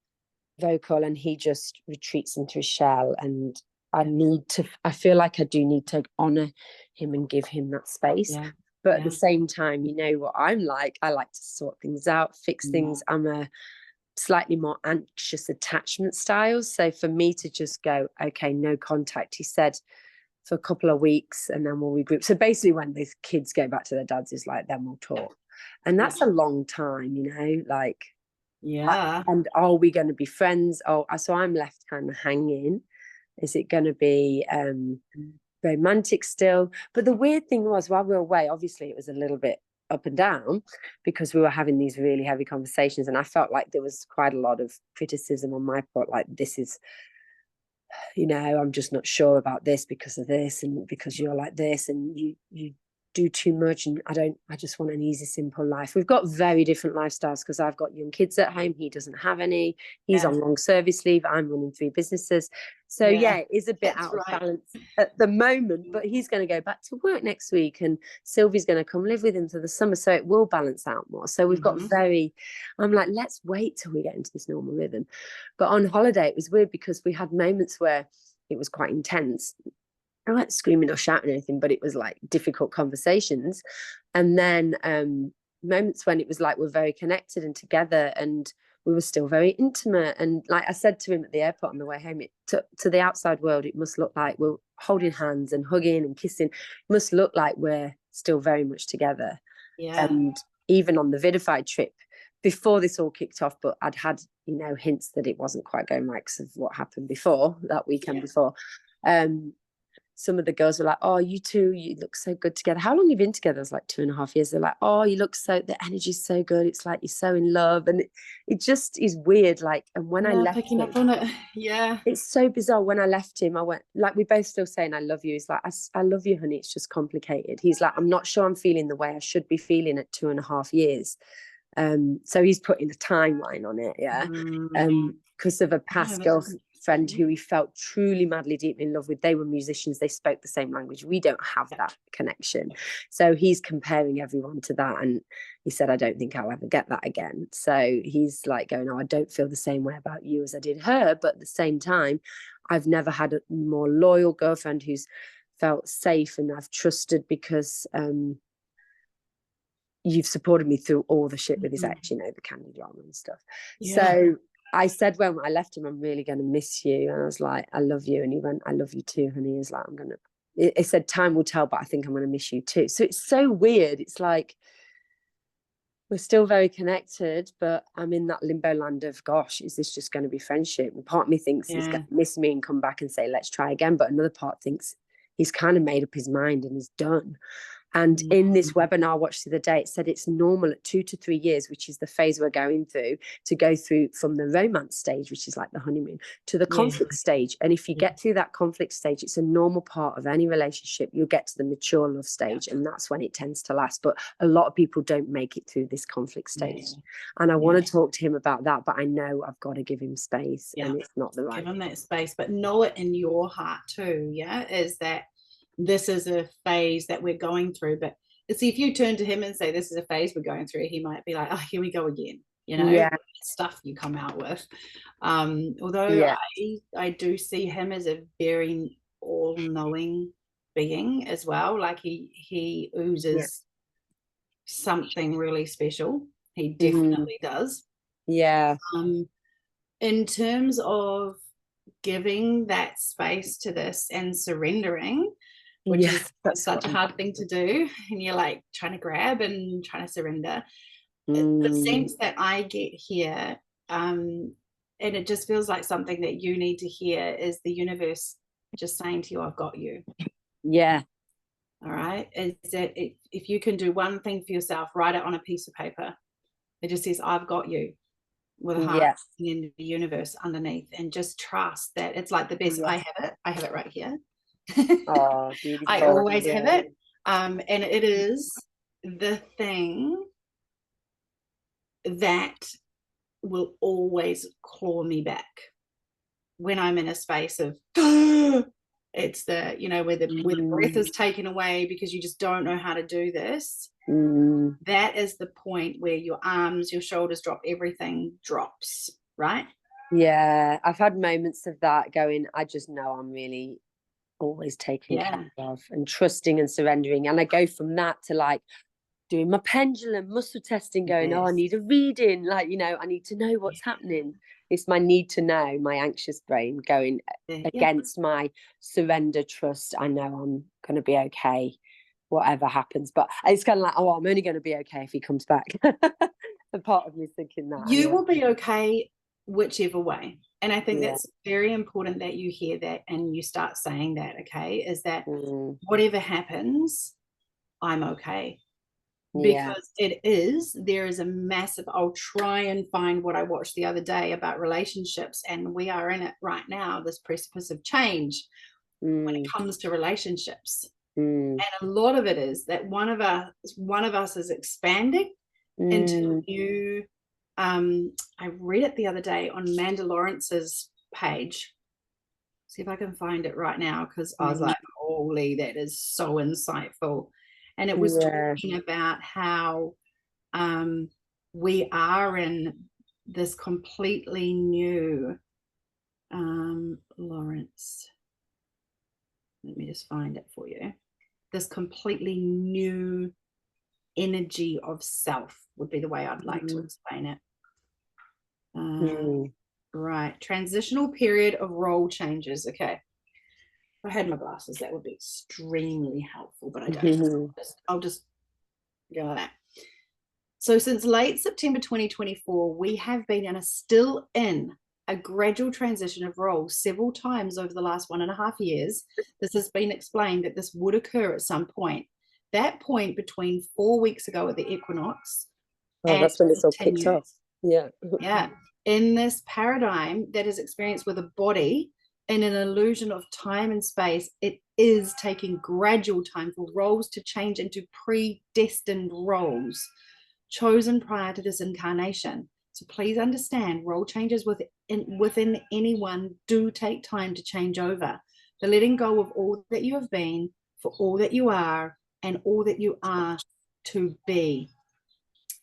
Speaker 4: vocal, and he just retreats into his shell. And I feel like I do need to honor him and give him that space. But at the same time, you know what I'm like. I like to sort things out, fix things. I'm a slightly more anxious attachment style. So for me to just go, okay, no contact. He said for a couple of weeks and then we'll regroup. So basically when the kids go back to their dads, is like, then we'll talk. And that's a long time, you know, like,
Speaker 1: Yeah.
Speaker 4: and are we going to be friends? Oh, so I'm left kind of hanging. Is it going to be romantic still? But the weird thing was, while we were away, obviously it was a little bit up and down because we were having these really heavy conversations, and I felt like there was quite a lot of criticism on my part, like, this is, you know, I'm just not sure about this because of this and because you're like this and you do too much, and I just want an easy, simple life. We've got very different lifestyles because I've got young kids at home, he doesn't have any, he's on long service leave, I'm running 3 businesses, so yeah, it is a bit out of balance at the moment, but he's going to go back to work next week and Sylvie's going to come live with him for the summer, so it will balance out more. So we've got I'm like, let's wait till we get into this normal rhythm. But on holiday it was weird because we had moments where it was quite intense. I wasn't screaming or shouting or anything, but it was like difficult conversations. And then moments when it was like we're very connected and together and we were still very intimate. And like I said to him at the airport on the way home, to the outside world, it must look like we're holding hands and hugging and kissing. It must look like we're still very much together.
Speaker 1: Yeah.
Speaker 4: And even on the Vidified trip, before this all kicked off, but I'd had, you know, hints that it wasn't quite going right because of what happened before, that weekend before. Some of the girls were like, oh, you two, you look so good together. How long have you been together? It was like 2.5 years. They're like, oh, you look so, the energy's so good. It's like you're so in love. And it just is weird. Like, and when I left
Speaker 1: picking
Speaker 4: him,
Speaker 1: up on it. Yeah.
Speaker 4: it's so bizarre. When I left him, I went, like, we both still saying I love you. He's like, I love you, honey. It's just complicated. He's like, I'm not sure I'm feeling the way I should be feeling at 2.5 years. So he's putting a timeline on it, because of a past girlfriend who he felt truly madly deeply in love with. They were musicians, they spoke the same language. We don't have that connection, so he's comparing everyone to that, and he said, I don't think I'll ever get that again. So he's like going, oh, I don't feel the same way about you as I did her, but at the same time I've never had a more loyal girlfriend who's felt safe and I've trusted, because you've supported me through all the shit with his ex, you know, the candy drama and stuff. So I said when I left him, I'm really going to miss you. And I was like, I love you. And he went, I love you too, honey. He was like, he said, time will tell, but I think I'm going to miss you too. So it's so weird. It's like, we're still very connected, but I'm in that limbo land of, gosh, is this just going to be friendship? And part of me thinks he's going to miss me and come back and say, let's try again. But another part thinks he's kind of made up his mind and is done. And in this webinar I watched the other day, it said it's normal at 2 to 3 years, which is the phase we're going through, to go through from the romance stage, which is like the honeymoon, to the conflict stage. And if you get through that conflict stage, it's a normal part of any relationship. You'll get to the mature love stage, and that's when it tends to last. But a lot of people don't make it through this conflict stage. And I want to talk to him about that, but I know I've got to give him space, and it's not the right.
Speaker 1: Give him that space, but know it in your heart too, is that this is a phase that we're going through. But see, if you turn to him and say this is a phase we're going through, he might be like, oh, here we go again, you know, stuff you come out with. Although I do see him as a very all-knowing being as well. Like he oozes something really special. He definitely does. In terms of giving that space to this and surrendering, which is such a hard thing to do, and you're like trying to grab and trying to surrender. The sense that I get here, and it just feels like something that you need to hear, is the universe just saying to you, I've got you. All right, is that if you can do one thing for yourself, write it on a piece of paper. It just says, I've got you, with a heart in the universe underneath, and just trust that it's like the best. I have it right here.
Speaker 4: Oh, beautiful.
Speaker 1: I always have it, and it is the thing that will always claw me back when I'm in a space of it's the, you know, where the breath is taken away because you just don't know how to do this. That is the point where your arms, your shoulders drop, everything drops, right?
Speaker 4: I've had moments of that going, I just know I'm really always taking care of and trusting and surrendering, and I go from that to like doing my pendulum muscle testing, going, oh, I
Speaker 1: Yes.
Speaker 4: need a reading, like, you know, I need to know what's happening. It's my need to know, my anxious brain going
Speaker 1: Yeah.
Speaker 4: against my surrender, trust. I know I'm going to be okay, whatever happens. But it's kind of like, oh, I'm only going to be okay if he comes back. And part of me thinking that.
Speaker 1: You
Speaker 4: anyway.
Speaker 1: will be okay whichever way. And I think
Speaker 4: Yeah.
Speaker 1: that's very important that you hear that and you start saying that, okay, is that
Speaker 4: Mm,
Speaker 1: whatever happens, I'm okay.
Speaker 4: yeah.
Speaker 1: Because there is a massive, I'll try and find what I watched the other day about relationships, and we are in it right now, this precipice of change when it comes to relationships. And a lot of it is that one of us is expanding into new. I read it the other day on Amanda Lawrence's page. See if I can find it right now, because I was like, holy, that is so insightful. And it was talking about how we are in this completely new Lawrence. Let me just find it for you. This completely new energy of self would be the way I'd like to explain it. Right. Transitional period of role changes. Okay. If I had my glasses, that would be extremely helpful, but I don't. I'll just go like that. So since late September 2024, we have been still in a gradual transition of roles several times over the last 1.5 years. This has been explained that this would occur at some point. That point between 4 weeks ago at the equinox.
Speaker 4: Oh, that's when it's all kicked off. Yeah.
Speaker 1: Yeah. In this paradigm that is experienced with a body in an illusion of time and space, it is taking gradual time for roles to change into predestined roles chosen prior to this incarnation. So please understand, role changes within anyone do take time to change over. The letting go of all that you have been, for all that you are, and all that you are to be.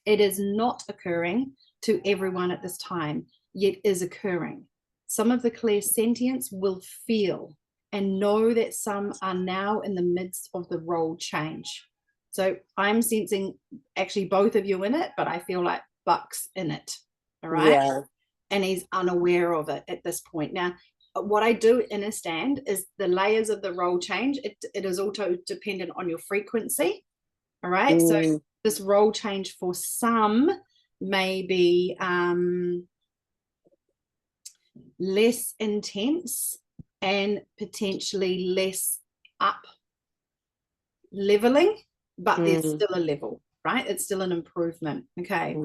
Speaker 1: It is not occurring to everyone at this time, yet is occurring. Some of the clairsentients will feel and know that some are now in the midst of the role change. So I'm sensing actually both of you in it, but I feel like Buck's in it. All right.
Speaker 4: Yeah.
Speaker 1: And he's unaware of it at this point. Now, what I do understand is the layers of the role change. It is also dependent on your frequency. All right. So this role change for some may be less intense and potentially less up leveling, but there's still a level, right? It's still an improvement. Okay.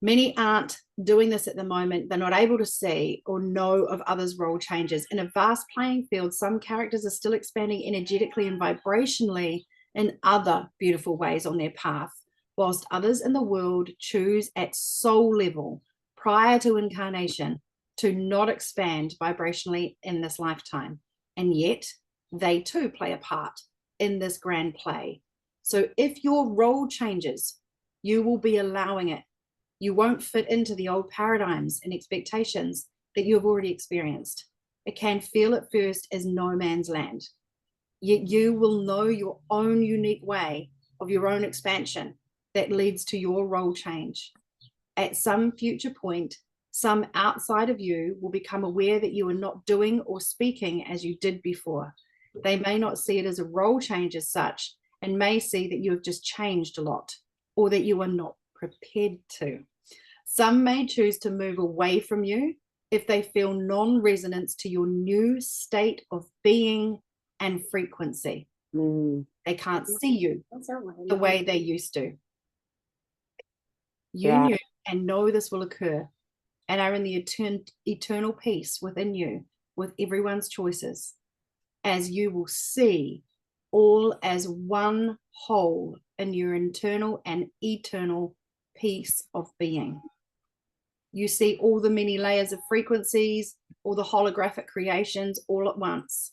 Speaker 1: Many aren't doing this at the moment. They're not able to see or know of others' role changes. In a vast playing field, some characters are still expanding energetically and vibrationally in other beautiful ways on their path, whilst others in the world choose at soul level prior to incarnation to not expand vibrationally in this lifetime. And yet they too play a part in this grand play. So if your role changes, you will be allowing it. You won't fit into the old paradigms and expectations that you have already experienced. It can feel at first as no man's land. Yet you will know your own unique way of your own expansion that leads to your role change. At some future point, some outside of you will become aware that you are not doing or speaking as you did before. They may not see it as a role change as such, and may see that you have just changed a lot, or that you are not prepared to. Some may choose to move away from you if they feel non-resonance to your new state of being and frequency. They can't see you the way they used to. You knew and know this will occur, and are in the eternal peace within you with everyone's choices, as you will see all as one whole in your internal and eternal peace of being. You see all the many layers of frequencies, all the holographic creations all at once,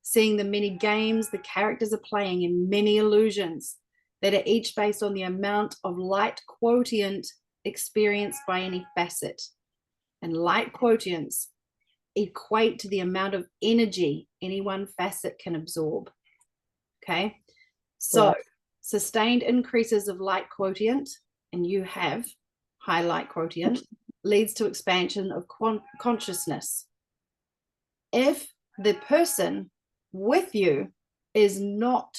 Speaker 1: seeing the many games the characters are playing in many illusions that are each based on the amount of light quotient experienced by any facet. And light quotients equate to the amount of energy any one facet can absorb. Okay, so Sustained increases of light quotient, and you have high light quotient, leads to expansion of consciousness. If the person with you is not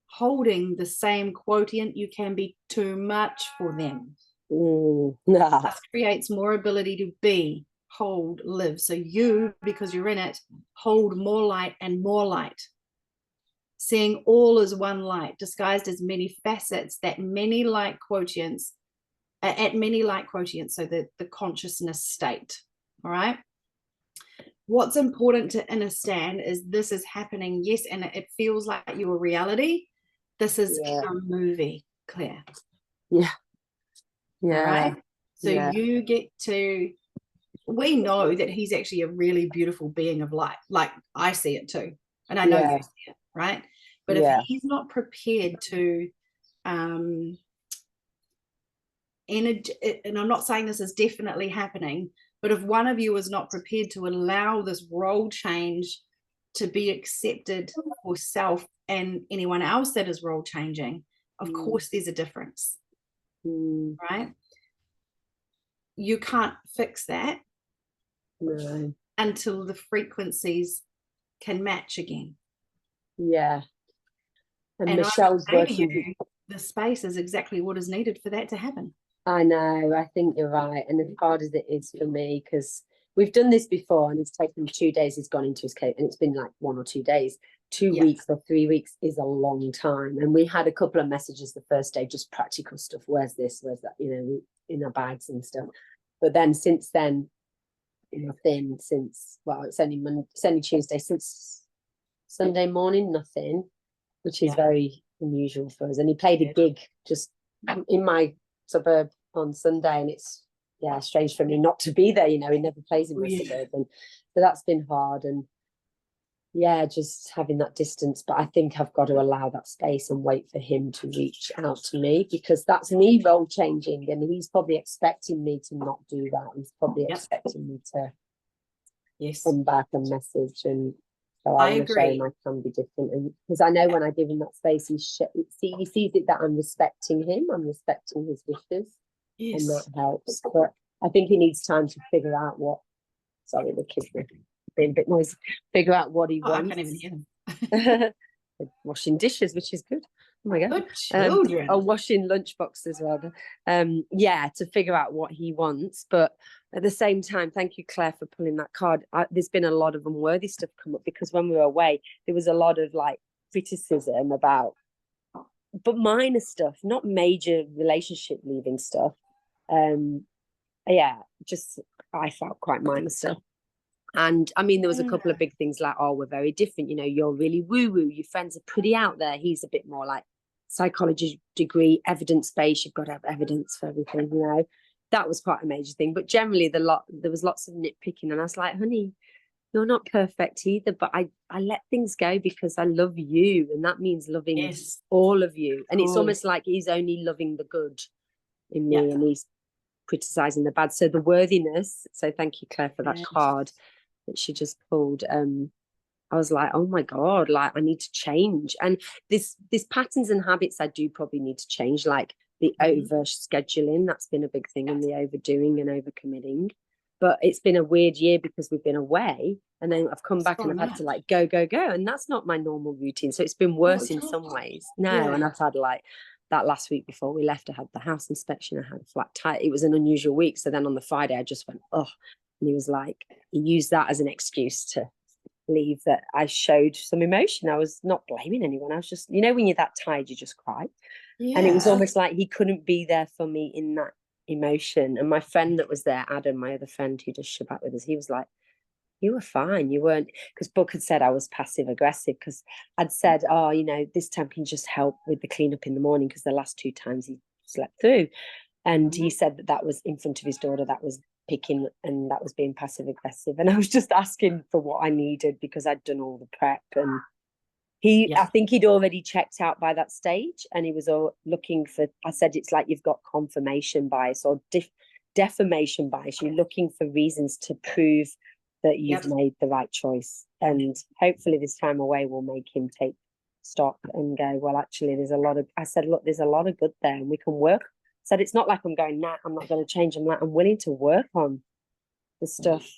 Speaker 1: holding the same quotient, you can be too much for them.
Speaker 4: Nah.
Speaker 1: This creates more ability to be, hold, live. So you, because you're in it, hold more light and more light. Seeing all as one light, disguised as many facets, that many light quotients, at many light quotients, so the consciousness state. All right. What's important to understand is this is happening, yes, and it feels like your reality. This is a movie, Claire.
Speaker 4: Yeah.
Speaker 1: All right. So
Speaker 4: Yeah.
Speaker 1: you get to, we know that he's actually a really beautiful being of light. Like I see it too. And I know you see it, right? But if he's not prepared to, and I'm not saying this is definitely happening, but if one of you is not prepared to allow this role change to be accepted for self and anyone else that is role changing, of course there's a difference, right? You can't fix that until the frequencies can match again.
Speaker 2: Yeah.
Speaker 1: And
Speaker 2: Michelle's working.
Speaker 1: you, the space is exactly what is needed for that to happen.
Speaker 4: I know, I think you're right. And as hard as it is for me, because we've done this before and it's taken 2 days, he's gone into his cave, and it's been like 1 or 2 days. 2 weeks or 3 weeks is a long time. And we had a couple of messages the first day, just practical stuff. Where's this? Where's that? You know, in our bags and stuff. But then since then, nothing since, well, it's only Tuesday, since Sunday morning, nothing, which is very unusual for us. And he played a gig just in my suburb on Sunday, and it's strange for me not to be there. You know, he never plays in my suburb, and so that's been hard. And just having that distance, but I think I've got to allow that space and wait for him to reach out to me, because that's me role changing, and he's probably expecting me to not do that. He's probably expecting me to come back and message, and so I want to show him I can be different. And because I know when I give him that space, he sees it that I'm respecting him, I'm respecting his wishes, and that helps. But I think he needs time to figure out what. Sorry, the kids are being a bit noisy. Figure out what he wants.
Speaker 1: I can't even hear them.
Speaker 4: Washing dishes, which is good. Oh my god.
Speaker 1: Good children.
Speaker 4: Washing lunchboxes rather. To figure out what he wants. But at the same time, thank you, Claire, for pulling that card. There's been a lot of unworthy stuff come up, because when we were away, there was a lot of like criticism about, but minor stuff, not major relationship leaving stuff. Just I felt quite minor stuff. And I mean, there was a couple of big things like, oh, we're very different. You know, you're really woo-woo. Your friends are pretty out there. He's a bit more like psychology degree, evidence-based. You've got to have evidence for everything, you know. That was quite a major thing. But generally, there was lots of nitpicking. And I was like, honey, you're not perfect either. But I let things go because I love you. And that means loving all of you. And it's almost like he's only loving the good in me, and he's criticizing the bad. So the worthiness. So thank you, Claire, for that card that she just pulled. I was like, oh my god, like I need to change. And this patterns and habits I do probably need to change, like the over scheduling. That's been a big thing, and the overdoing and over committing. But it's been a weird year because we've been away, and then I've come back and I've had to like go, and that's not my normal routine. So it's been worse in some ways now. And I've had like that last week before we left, I had the house inspection, I had a flat tire. It was an unusual week. So then on the Friday I just went, and he was like, he used that as an excuse to leave, that I showed some emotion. I was not blaming anyone. I was just, you know, when you're that tired, you just cry. And it was almost like he couldn't be there for me in that emotion. And my friend that was there, Adam, my other friend who does Shabbat with us, he was like, you were fine. You weren't, because Book had said I was passive aggressive, because I'd said, you know, this time can just help with the cleanup in the morning, because the last 2 times he slept through. And he said that was in front of his daughter, that was picking, and that was being passive aggressive. And I was just asking for what I needed, because I'd done all the prep. And I think he'd already checked out by that stage, and he was all looking for, I said, it's like you've got confirmation bias or defamation bias. You're looking for reasons to prove that you've made the right choice. And hopefully this time away will make him take stop and go, well, actually, I said, look, there's a lot of good there and we can work. I said, it's not like I'm going, nah, I'm not going to change. I'm willing to work on the stuff.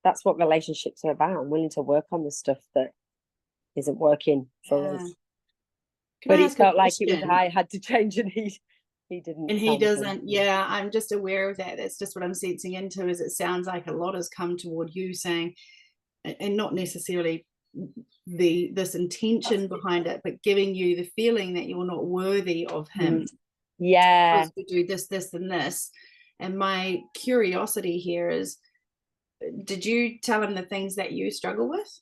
Speaker 4: That's what relationships are about. I'm willing to work on the stuff that isn't working for us. But it felt like it was I had to change, and he didn't.
Speaker 1: And he doesn't. Yeah, I'm just aware of that. That's just what I'm sensing into. Is it sounds like a lot has come toward you saying, and not necessarily this intention behind it, but giving you the feeling that you're not worthy of him.
Speaker 4: Yeah,
Speaker 1: because we do this, and this. And my curiosity here is, did you tell him the things that you struggle with?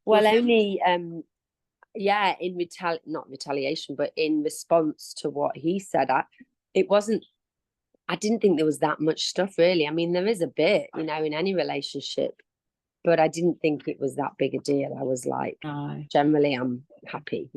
Speaker 4: Well, only yeah, not retaliation, but in response to what he said. I didn't think there was that much stuff, really. I mean, there is a bit, in any relationship, but I didn't think it was that big a deal. I was like, generally, I'm happy,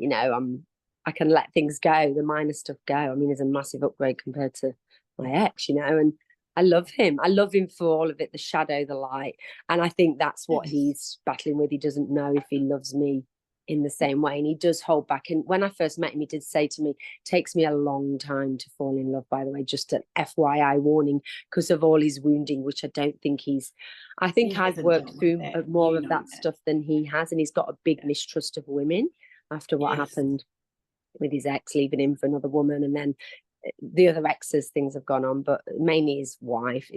Speaker 4: I can let things go, the minor stuff go. I mean, there's a massive upgrade compared to my ex, and I love him. I love him for all of it, the shadow, the light. And I think that's what he's battling with. He doesn't know if he loves me in the same way, and he does hold back. And when I first met him, he did say to me, takes me a long time to fall in love, by the way, just an FYI warning, because of all his wounding, which I don't think I've worked through more of that stuff than he has. And he's got a big mistrust of women after what happened with his ex leaving him for another woman, and then the other exes, things have gone on, but mainly his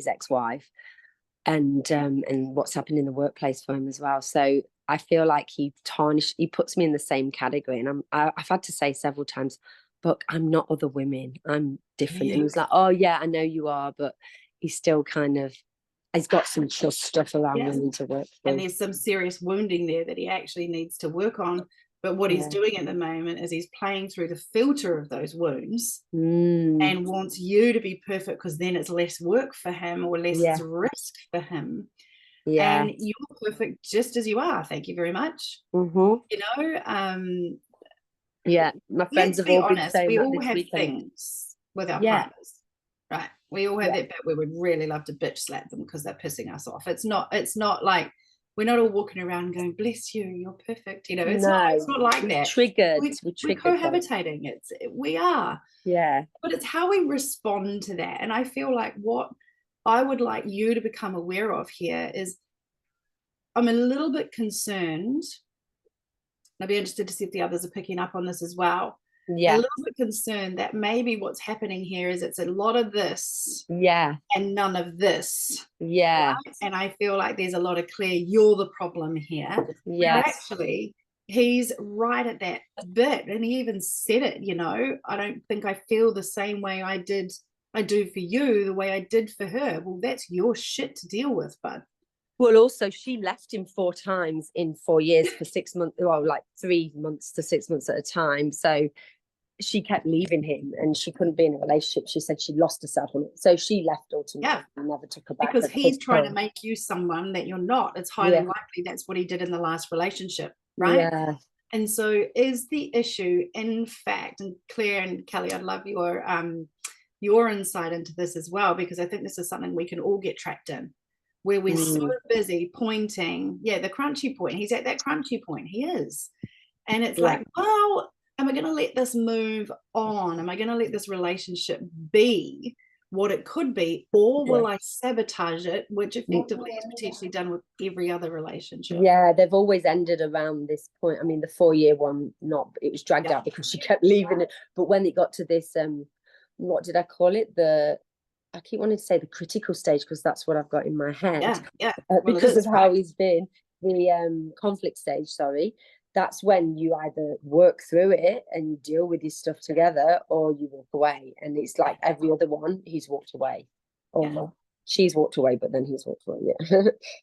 Speaker 4: ex-wife, and what's happened in the workplace for him as well. So I feel like he puts me in the same category, and I've had to say several times, but I'm not other women, I'm different. And he's like, oh yeah, I know you are, but he's still he's got some trust stuff around women to work through.
Speaker 1: And there's some serious wounding there that he actually needs to work on. But what he's doing at the moment is he's playing through the filter of those wounds and wants you to be perfect, because then it's less work for him, or less risk for him. Yeah. And you're perfect just as you are. Thank you very much.
Speaker 4: Yeah, my friends have all been saying
Speaker 1: we
Speaker 4: that
Speaker 1: all
Speaker 4: this
Speaker 1: have
Speaker 4: weekend.
Speaker 1: Things with our partners, right? We all have that bit where we'd really love to bitch slap them because they're pissing us off. It's not like we're not all walking around going, bless you, you're perfect. It's not like that. We're cohabitating. We are.
Speaker 4: Yeah.
Speaker 1: But it's how we respond to that. And I feel like what I would like you to become aware of here is, I'm a little bit concerned. I'd be interested to see if the others are picking up on this as well.
Speaker 4: Yeah.
Speaker 1: A little bit concerned that maybe what's happening here is it's a lot of this and none of this.
Speaker 4: Yeah.
Speaker 1: Right? And I feel like there's a lot of clear, you're the problem here.
Speaker 4: Yes.
Speaker 1: Actually, he's right at that bit. And he even said it, I don't think I feel the same way I do for you, the way I did for her. Well, that's your shit to deal with, bud.
Speaker 4: Well, also, she left him 4 times in 4 years for 6 months, well, like 3 months to 6 months at a time. So she kept leaving him, and she couldn't be in a relationship. She said she lost herself on it. So she left ultimately and never took her back.
Speaker 1: Because he's trying to make you someone that you're not. It's highly likely that's what he did in the last relationship, right?
Speaker 4: Yeah.
Speaker 1: And so is the issue, in fact, and Claire and Kelly, I'd love your insight into this as well, because I think this is something we can all get trapped in, where we're so busy pointing, the crunchy point. He's at that crunchy point. He is. And it's like, well, am I going to let this move on? Am I going to let this relationship be what it could be? Or will I sabotage it, which effectively is potentially done with every other relationship?
Speaker 4: Yeah, they've always ended around this point. I mean, the 4-year one, it was dragged out because she kept leaving it. But when it got to this, what did I call it? I keep wanting to say the critical stage, because that's what I've got in my head. Because of how he's been, the conflict stage, sorry. That's when you either work through it and you deal with your stuff together, or you walk away. And it's like every other one, he's walked away. Or she's walked away, but then he's walked away,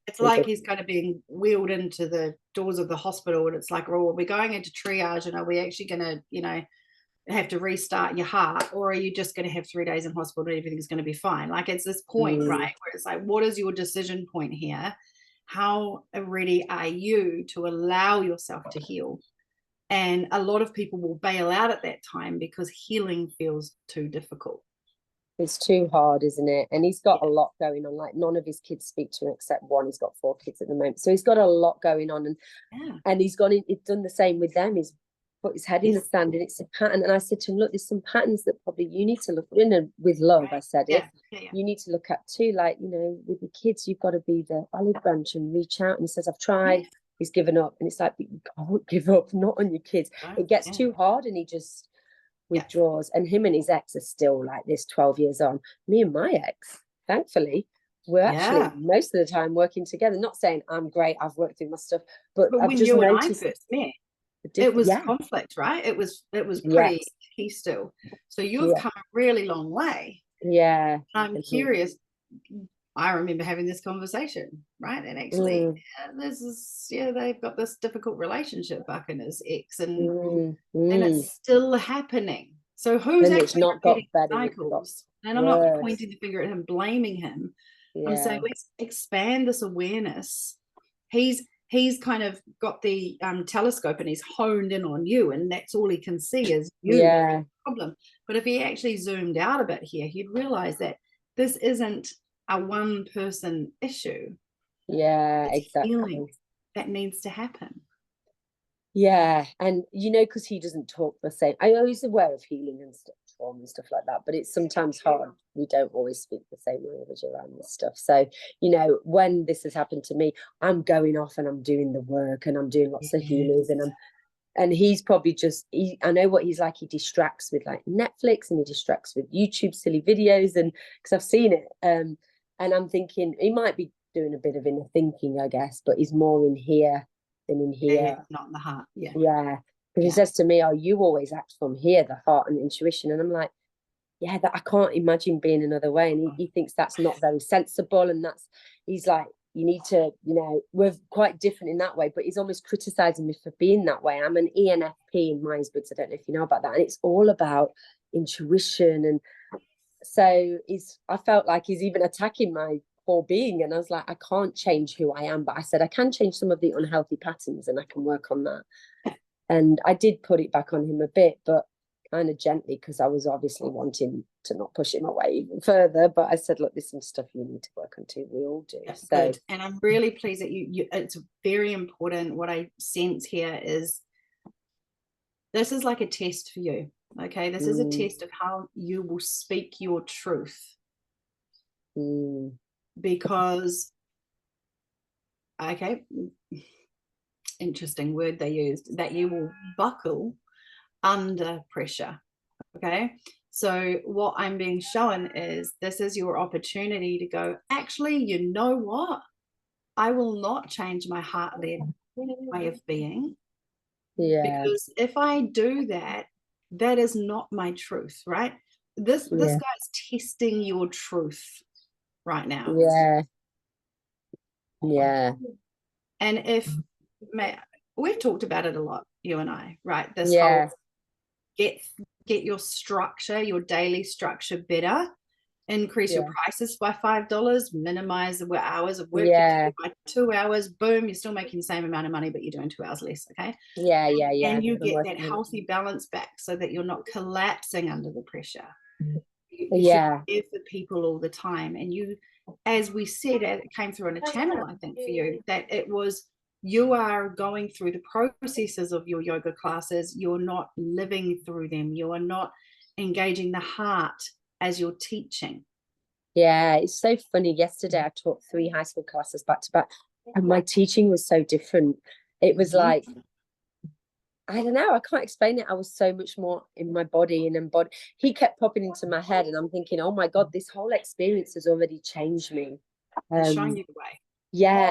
Speaker 1: It's like he's kind of being wheeled into the doors of the hospital, and it's like, well, are we going into triage, and are we actually going to, have to restart your heart, or are you just going to have 3 days in hospital and everything's going to be fine? Like, it's this point, right, where it's like, what is your decision point here? How ready are you to allow yourself to heal? And a lot of people will bail out at that time because healing feels too difficult.
Speaker 4: It's too hard, isn't it? And he's got a lot going on. Like, none of his kids speak to him except one. He's got 4 kids at the moment, so he's got a lot going on. And he's done the same with them. He's put his head in the sand, and it's a pattern. And I said to him, look, there's some patterns that probably you need to look in, and with love, I said, you need to look at too, like, you know, with the kids, you've got to be the olive branch and reach out. And he says, I've tried, he's given up. And it's like, but you can't give up, not on your kids. It gets too hard, and he just withdraws. And him and his ex are still like this 12 years on. Me and my ex, thankfully, we're actually most of the time working together. Not saying I'm great, I've worked through my stuff, but I've
Speaker 1: when
Speaker 4: just
Speaker 1: you and I
Speaker 4: noticed
Speaker 1: first met, it was conflict, right? It was pretty key still. So you've come a really long way. I'm curious. I remember having this conversation, right? And actually, they've got this difficult relationship, Buck and his ex, and it's still happening. So who's actually
Speaker 4: not got better
Speaker 1: cycles? And I'm not pointing the finger at him, blaming him. I'm saying let's expand this awareness. He's kind of got the telescope, and he's honed in on you, and that's all he can see is you. The problem. But if he actually zoomed out a bit here, he'd realize that this isn't a one person issue. It's healing that needs to happen.
Speaker 4: And you know, because he doesn't talk the same. I know he's aware of healing and stuff, trauma and stuff like that, but it's sometimes hard. We don't always speak the same language around this stuff. So, you know, when this has happened to me, I'm going off and I'm doing the work, and I'm doing lots of healers, and he's probably just, I know what he's like. He distracts with like Netflix, and he distracts with YouTube silly videos, and because I've seen it, and I'm thinking he might be doing a bit of inner thinking, I guess, but he's more in here than in here.
Speaker 1: Not in the heart.
Speaker 4: Because he says to me, oh, you always act from here, the heart and intuition. And I'm like, that I can't imagine being another way. And he thinks that's not very sensible. And he's like, you need to, you know, we're quite different in that way, but he's almost criticizing me for being that way. I'm an ENFP in Myers-Briggs. I don't know if you know about that. And it's all about intuition. And so I felt like he's even attacking my core being. And I was like, I can't change who I am. But I said, I can change some of the unhealthy patterns, and I can work on that. And I did put it back on him a bit, but kind of gently, because I was obviously wanting to not push him away even further. But I said, look, there's some stuff you need to work on too. We all do.
Speaker 1: That's good. And I'm really pleased that you it's very important. What I sense here is this is like a test for you. Okay. This is a test of how you will speak your truth. Because, interesting word they used, that you will buckle under pressure. Okay, so what I'm being shown is this is your opportunity to go, actually, you know what, I will not change my heart-led way of being, because if I do that, that is not my truth, right? This guy's testing your truth right now. And if we've talked about it a lot, you and I, right? This whole get your structure, your daily structure better, increase your prices by $5, minimize the hours of work by 2 hours. Boom, you're still making the same amount of money, but you're doing 2 hours less. Okay. And you get that healthy balance back, so that you're not collapsing under the pressure. You share for people all the time. And you, as we said, it came through on a channel, I think, for you, that it was, you are going through the processes of your yoga classes. You're not living through them. You are not engaging the heart as you're teaching.
Speaker 4: It's so funny. Yesterday, I taught 3 high school classes back to back, and my teaching was so different. It was like, I don't know, I can't explain it. I was so much more in my body and embodied. He kept popping into my head, and I'm thinking, oh my God, this whole experience has already changed me.
Speaker 1: Showing you the way.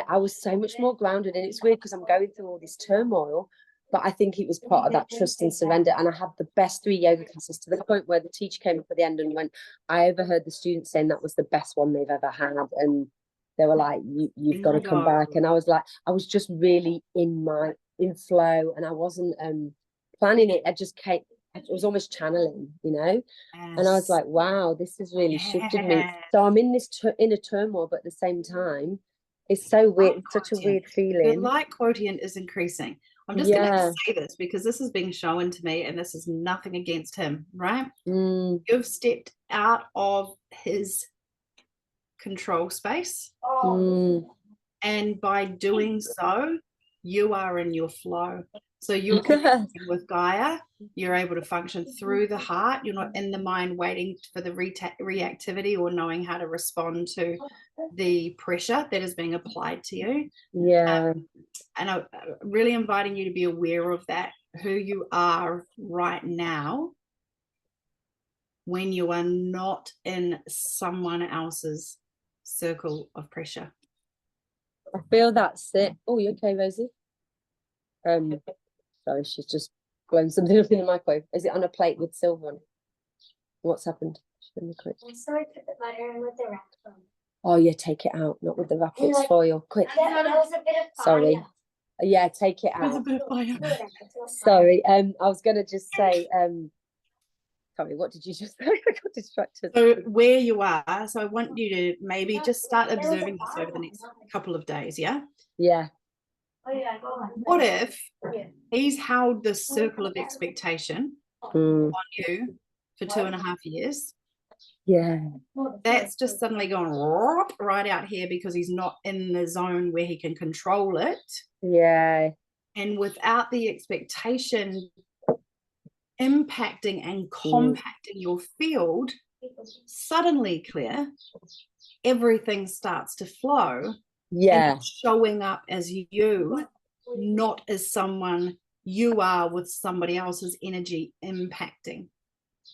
Speaker 4: I was so much more grounded. And it's weird because I'm going through all this turmoil, but I think it was part of that trust and surrender. And I had the best 3 yoga classes, to the point where the teacher came up at the end and went, I overheard the students saying that was the best one they've ever had. And they were like, you've got to come back. And I was like, I was just really in flow, and I wasn't planning it. I just came, it was almost channeling, you know. And I was like, wow, this has really shifted me. So I'm in this inner turmoil, but at the same time, it's so weird. It's such a weird feeling.
Speaker 1: The light quotient is increasing. I'm just going to say this because this is being shown to me, and this is nothing against him, right? You've stepped out of his control space, and by doing so, you are in your flow. So you're connecting with Gaia. You're able to function through the heart. You're not in the mind waiting for the reactivity or knowing how to respond to the pressure that is being applied to you.
Speaker 4: Yeah.
Speaker 1: And I'm really inviting you to be aware of that, who you are right now when you are not in someone else's circle of pressure.
Speaker 4: I feel that's it. Oh, you okay, Rosie? Sorry, she's just blown something up in the microwave. Is it on a plate with silver on it? What's happened?
Speaker 5: I sorry, put the butter in with the wrap on.
Speaker 4: Oh yeah, take it out, not with the wrap, it's foil. Quick.
Speaker 5: There was a bit of fire.
Speaker 4: Sorry. Yeah, take it
Speaker 1: There's a
Speaker 4: out.
Speaker 1: bit of fire.
Speaker 4: Sorry. I was gonna just say, sorry, what did you just say? I got distracted.
Speaker 1: So where you are, so I want you to maybe just start observing this over the next couple of days, yeah?
Speaker 4: Yeah.
Speaker 5: Oh, yeah, go on.
Speaker 1: What if
Speaker 5: Yeah.
Speaker 1: he's held this circle of expectation
Speaker 4: Mm,
Speaker 1: on you for 2.5 years?
Speaker 4: yeah.
Speaker 1: That's just suddenly gone right out here because he's not in the zone where he can control it.
Speaker 4: Yeah.
Speaker 1: And without the expectation impacting and compacting your field, suddenly, Claire, everything starts to flow.
Speaker 4: Yeah.
Speaker 1: And showing up as you, not as someone you are with somebody else's energy impacting.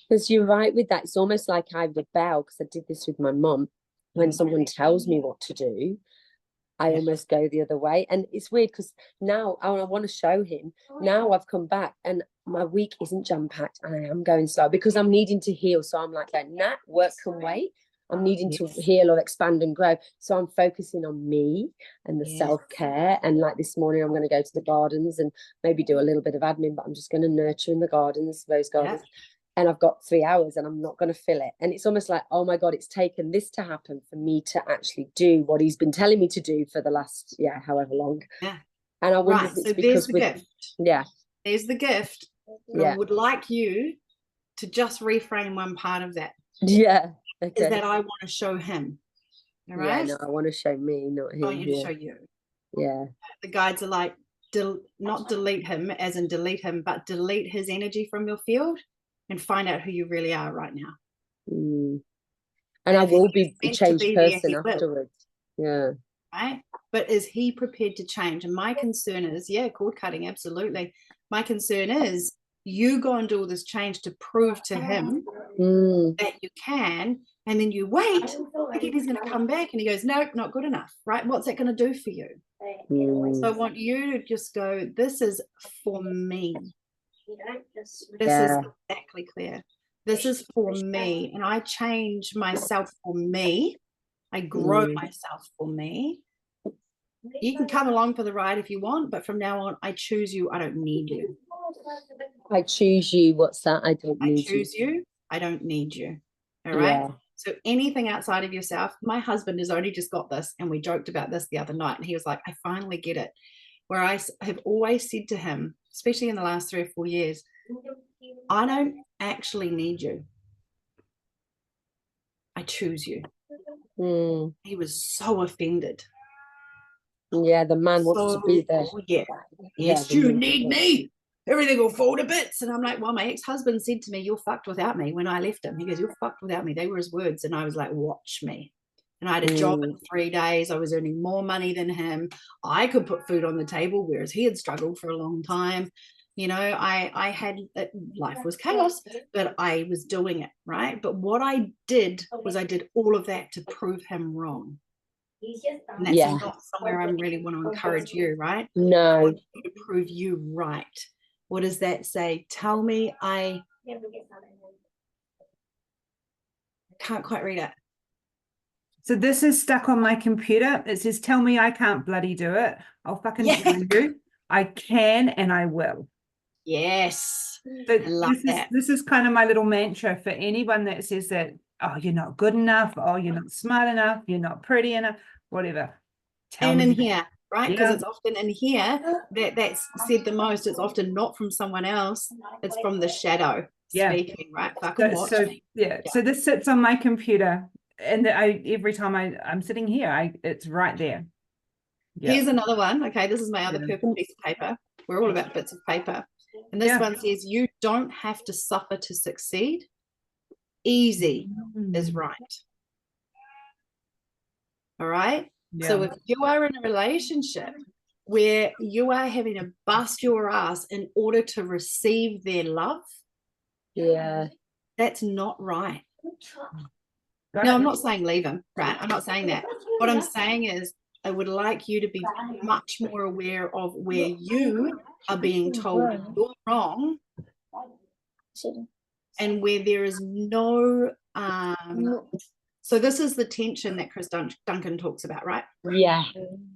Speaker 4: Because you're right with that. It's almost like I rebel, because I did this with my mum. When someone tells me what to do, I almost go the other way. And it's weird because now I want to show him. Now I've come back and my week isn't jam-packed and I am going slow because I'm needing to heal. So I'm like, nah, work can wait. I'm needing to heal or expand and grow. So I'm focusing on me and the self-care. And like this morning, I'm going to go to the gardens and maybe do a little bit of admin, but I'm just going to nurture in the gardens, those gardens. And I've got 3 hours and I'm not going to fill it. And it's almost like, oh my God, it's taken this to happen for me to actually do what he's been telling me to do for the last, however long.
Speaker 1: Yeah.
Speaker 4: And I wonder if it's
Speaker 1: so
Speaker 4: because
Speaker 1: there's the gift.
Speaker 4: Yeah.
Speaker 1: There's the gift.
Speaker 4: Yeah.
Speaker 1: I would like you to just reframe one part of that.
Speaker 4: Yeah. Okay.
Speaker 1: Is that I want to show him. All right.
Speaker 4: Yeah, no, I want to show me, not him.
Speaker 1: I want you to show you.
Speaker 4: Yeah.
Speaker 1: The guides are like, not delete him as in delete him, but delete his energy from your field and find out who you really are right now.
Speaker 4: And I will be a changed person afterwards. Yeah.
Speaker 1: Right. But is he prepared to change? And my concern is, cord cutting, absolutely. My concern is you go and do all this change to prove to him that you can, and then you wait, thinking he's going to come back and he goes, nope, not good enough, right? What's that going to do for you? So I want you to just go, this is for me. This is exactly clear. This is for me, and I change myself for me. I grow myself for me. You can come along for the ride if you want, but from now on, I choose you. I don't need you.
Speaker 4: I choose you. What's that? I don't need you.
Speaker 1: I choose you. I don't need you. All right. Yeah. So anything outside of yourself, my husband has only just got this, and we joked about this the other night, and he was like, I finally get it. Where I have always said to him, especially in the last 3 or 4 years, I don't actually need you. I choose you. He was so offended.
Speaker 4: Yeah, the man wants to be there.
Speaker 1: Yes, you need me. Everything will fall to bits. And I'm like, well, my ex-husband said to me, you're fucked without me when I left him. He goes, you're fucked without me. They were his words. And I was like, watch me. And I had a job in 3 days. I was earning more money than him. I could put food on the table, whereas he had struggled for a long time. You know, I had, life was chaos, but I was doing it, right? But what I did was I did all of that to prove him wrong. And that's not somewhere I really want to encourage you, right?
Speaker 4: No.
Speaker 1: I want to prove you right. What does that say? Tell me I can't quite read it.
Speaker 2: So this is stuck on my computer. It says, tell me I can't bloody do it. I'll fucking tell you. I can and I will.
Speaker 1: Yes.
Speaker 2: But this is kind of my little mantra for anyone that says that, oh, you're not good enough. Oh, you're not smart enough. You're not pretty enough, whatever.
Speaker 1: And in here, right? Because it's often in here that's said the most. It's often not from someone else. It's from the shadow speaking, right? Fucking watch me.
Speaker 2: So this sits on my computer. And every time I'm sitting here, it's right there.
Speaker 1: Here's another one. Okay, this is my other purple piece of paper. We're all about bits of paper. And this
Speaker 2: Yeah.
Speaker 1: one says, you don't have to suffer to succeed. Easy is right. All right. So if you are in a relationship where you are having to bust your ass in order to receive their love,
Speaker 4: Yeah.
Speaker 1: that's not right. No, I'm not saying leave him, right? I'm not saying that. What I'm saying is I would like you to be much more aware of where you are being told you're wrong and where there is no so this is the tension that Chris Duncan talks about, right?
Speaker 4: Yeah.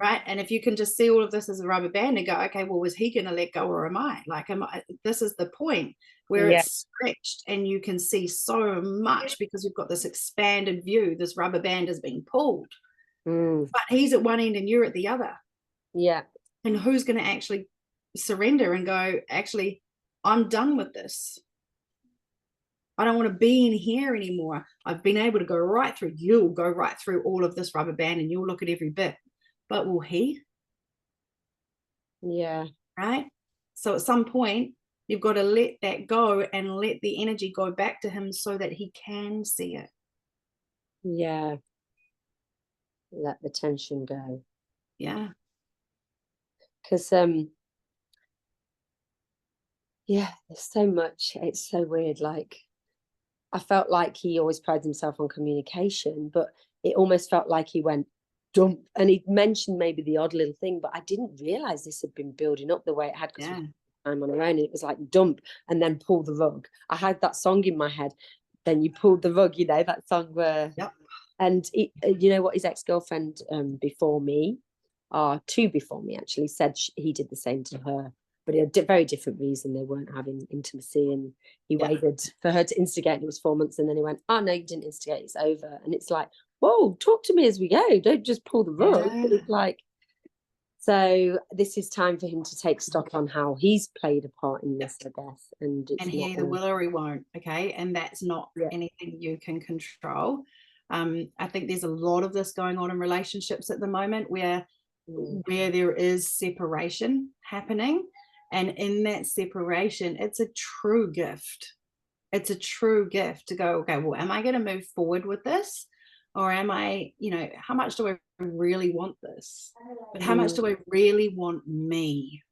Speaker 1: Right. And if you can just see all of this as a rubber band and go, okay, well, was he going to let go or am I? Like, this is the point where it's stretched and you can see so much because you've got this expanded view. This rubber band is being pulled, but he's at one end and you're at the other.
Speaker 4: Yeah.
Speaker 1: And who's going to actually surrender and go, actually, I'm done with this. I don't want to be in here anymore. I've been able to go right through. You'll go right through all of this rubber band and you'll look at every bit. But will he?
Speaker 4: Yeah.
Speaker 1: Right? So at some point, you've got to let that go and let the energy go back to him so that he can see it.
Speaker 4: Yeah. Let the tension go.
Speaker 1: Yeah.
Speaker 4: Because yeah, there's so much. It's so weird. Like, I felt like he always prides himself on communication, but it almost felt like he went dump. And he mentioned maybe the odd little thing, but I didn't realize this had been building up the way it had because we had time on our own. And it was like dump and then pull the rug. I had that song in my head. Then you pulled the rug, you know, that song where.
Speaker 1: Yep.
Speaker 4: And it, you know what, his ex-girlfriend before me, two before me actually, said he did the same to her. But a very different reason. They weren't having intimacy, and he waited for her to instigate, and it was 4 months, and then he went, oh no, you didn't instigate, it's over. And it's like, whoa, talk to me as we go, don't just pull the rug. It's like, so this is time for him to take stock on how he's played a part in this, I guess. And
Speaker 1: he either will or he won't, okay? And that's not anything you can control. I think there's a lot of this going on in relationships at the moment where there is separation happening. And in that separation, it's a true gift. It's a true gift to go, okay, well, am I going to move forward with this? Or am I, you know, how much do I really want this? But how much do I really want me?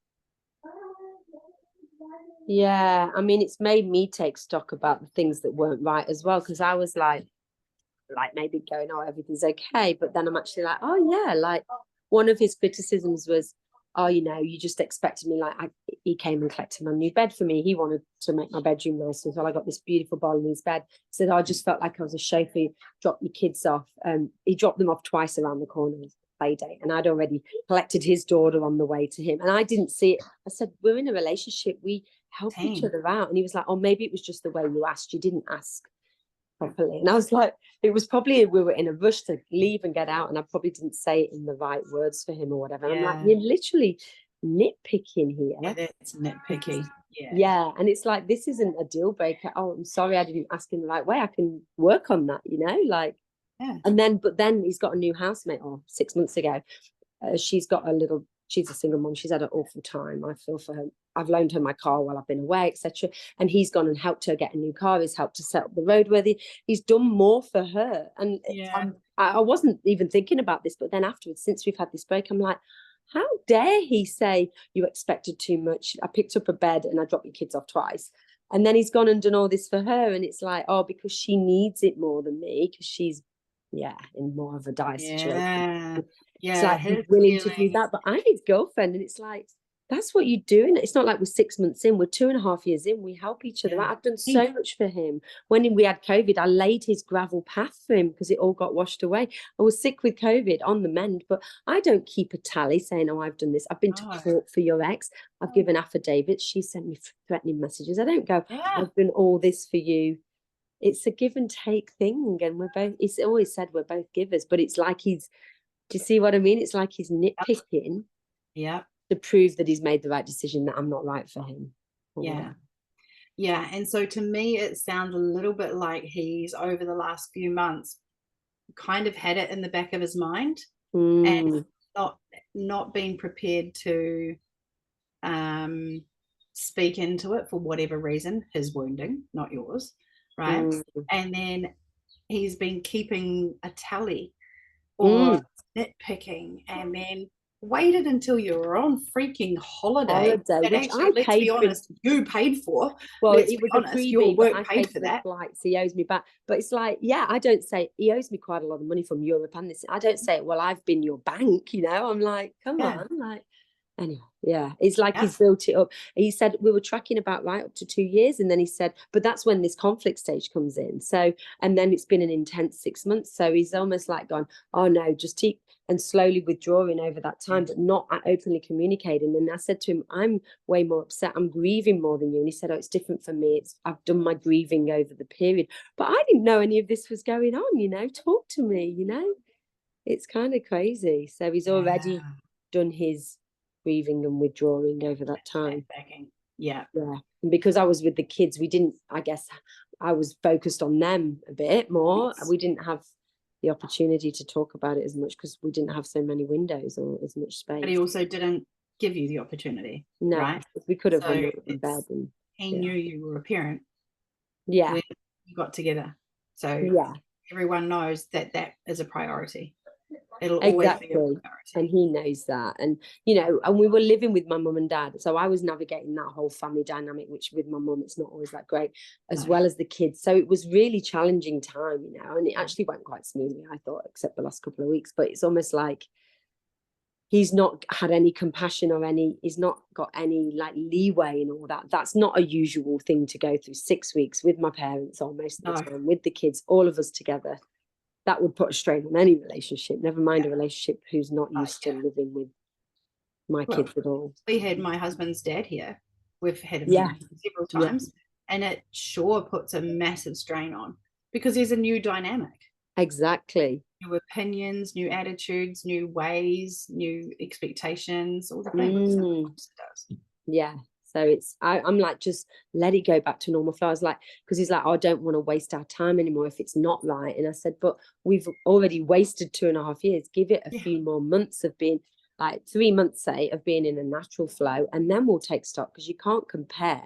Speaker 4: Yeah, I mean, it's made me take stock about the things that weren't right as well, because I was like maybe going, oh, everything's okay. But then I'm actually like, oh yeah, like one of his criticisms was, oh, you know, you just expected me, like he came and collected my new bed for me. He wanted to make my bedroom nice, so I got this beautiful Balinese bed. He said, I just felt like I was a chauffeur. Drop your kids off. He dropped them off twice around the corner, play date, and I'd already collected his daughter on the way to him, and I didn't see it. I said, we're in a relationship, we help each other out. And he was like, oh, maybe it was just the way you asked, you didn't ask properly. And I was like, it was probably we were in a rush to leave and get out, and I probably didn't say it in the right words for him or whatever. I'm like, you're literally nitpicking here.
Speaker 1: Yeah, that's nitpicky.
Speaker 4: Yeah, and it's like, this isn't a deal breaker. Oh, I'm sorry, I didn't ask in the right way. I can work on that, you know, like. And then he's got a new housemate, 6 months ago. She's a single mom. She's had an awful time. I feel for her. I've loaned her my car while I've been away, etc. And he's gone and helped her get a new car. He's helped to set up the roadworthy. He's done more for her. And I wasn't even thinking about this, but then afterwards, since we've had this break, I'm like, how dare he say you expected too much? I picked up a bed and I dropped your kids off twice. And then he's gone and done all this for her. And it's like, oh, because she needs it more than me, because she's, in more of a dire situation. It's like, he's willing to do that, but I'm his girlfriend, and it's like, that's what you do. And it's not like we're 6 months in, we're 2.5 years in, we help each other out. I've done so much for him. When we had COVID, I laid his gravel path for him because it all got washed away. I was sick with COVID, on the mend, but I don't keep a tally saying, oh, I've done this. I've been to court for your ex. I've given affidavits. She sent me threatening messages. I don't go, I've done all this for you. It's a give and take thing. And we're both, it's always said we're both givers, but it's like do you see what I mean? It's like he's nitpicking to prove that he's made the right decision, that I'm not right for him.
Speaker 1: Yeah. And so to me, it sounds a little bit like he's, over the last few months, kind of had it in the back of his mind and not been prepared to speak into it for whatever reason, his wounding, not yours, right? And then he's been keeping a tally or nitpicking, and then waited until you were on freaking holiday that
Speaker 4: which
Speaker 1: actually,
Speaker 4: I
Speaker 1: let's
Speaker 4: paid
Speaker 1: be
Speaker 4: for.
Speaker 1: honest, you paid for.
Speaker 4: Well,
Speaker 1: Let's
Speaker 4: it
Speaker 1: be
Speaker 4: was a
Speaker 1: honest, your
Speaker 4: freebie, but I
Speaker 1: work
Speaker 4: paid
Speaker 1: paid for
Speaker 4: the
Speaker 1: that.
Speaker 4: flights. He owes me back. But it's like, yeah, I don't say he owes me quite a lot of money from Europe and this. I don't say, well, I've been your bank, you know. I'm like, come
Speaker 1: Yeah.
Speaker 4: on, like. Anyway, yeah, it's like
Speaker 1: Yeah.
Speaker 4: he's built it up. He said we were tracking about right up to 2 years, and then he said, but that's when this conflict stage comes in. So, and then it's been an intense 6 months. So he's almost like gone, oh no, just keep and slowly withdrawing over that time, but not openly communicating. And I said to him, I'm way more upset. I'm grieving more than you. And he said, oh, it's different for me. I've done my grieving over the period, but I didn't know any of this was going on. You know, talk to me. You know, it's kind of crazy. So he's already done his grieving and withdrawing over that time.
Speaker 1: Yeah.
Speaker 4: And because I was with the kids, I guess I was focused on them a bit more.
Speaker 1: Yes.
Speaker 4: We didn't have the opportunity to talk about it as much because we didn't have so many windows or as much space.
Speaker 1: But he also didn't give you the opportunity.
Speaker 4: No,
Speaker 1: right?
Speaker 4: we could have
Speaker 1: So
Speaker 4: hung out in bed. And
Speaker 1: he knew you were a parent
Speaker 4: yeah,
Speaker 1: when you got together. So
Speaker 4: yeah,
Speaker 1: everyone knows that that is a priority. It'll always be a priority.
Speaker 4: And he knows that. And you know, and we were living with my mum and dad, so I was navigating that whole family dynamic, which with my mum it's not always that great, as well as the kids. So it was really challenging time, you know, and it actually went quite smoothly, I thought, except the last couple of weeks. But it's almost like he's not had any compassion or he's not got any like leeway and all that. That's not a usual thing to go through 6 weeks with my parents or most of the time with the kids, all of us together. That would put a strain on any relationship, never mind a relationship who's not used to living with my kids at all.
Speaker 1: We had my husband's dad here. We've had him here several times, and it sure puts a massive strain on because there's a new dynamic. Exactly. New opinions, new attitudes, new ways, new expectations, all the things.
Speaker 4: Yeah. So I'm like, just let it go back to normal flow. I was like, because he's like, oh, I don't want to waste our time anymore if it's not right. And I said, but we've already wasted 2.5 years. Give it a few more months of being like 3 months, say, of being in a natural flow. And then we'll take stock because you can't compare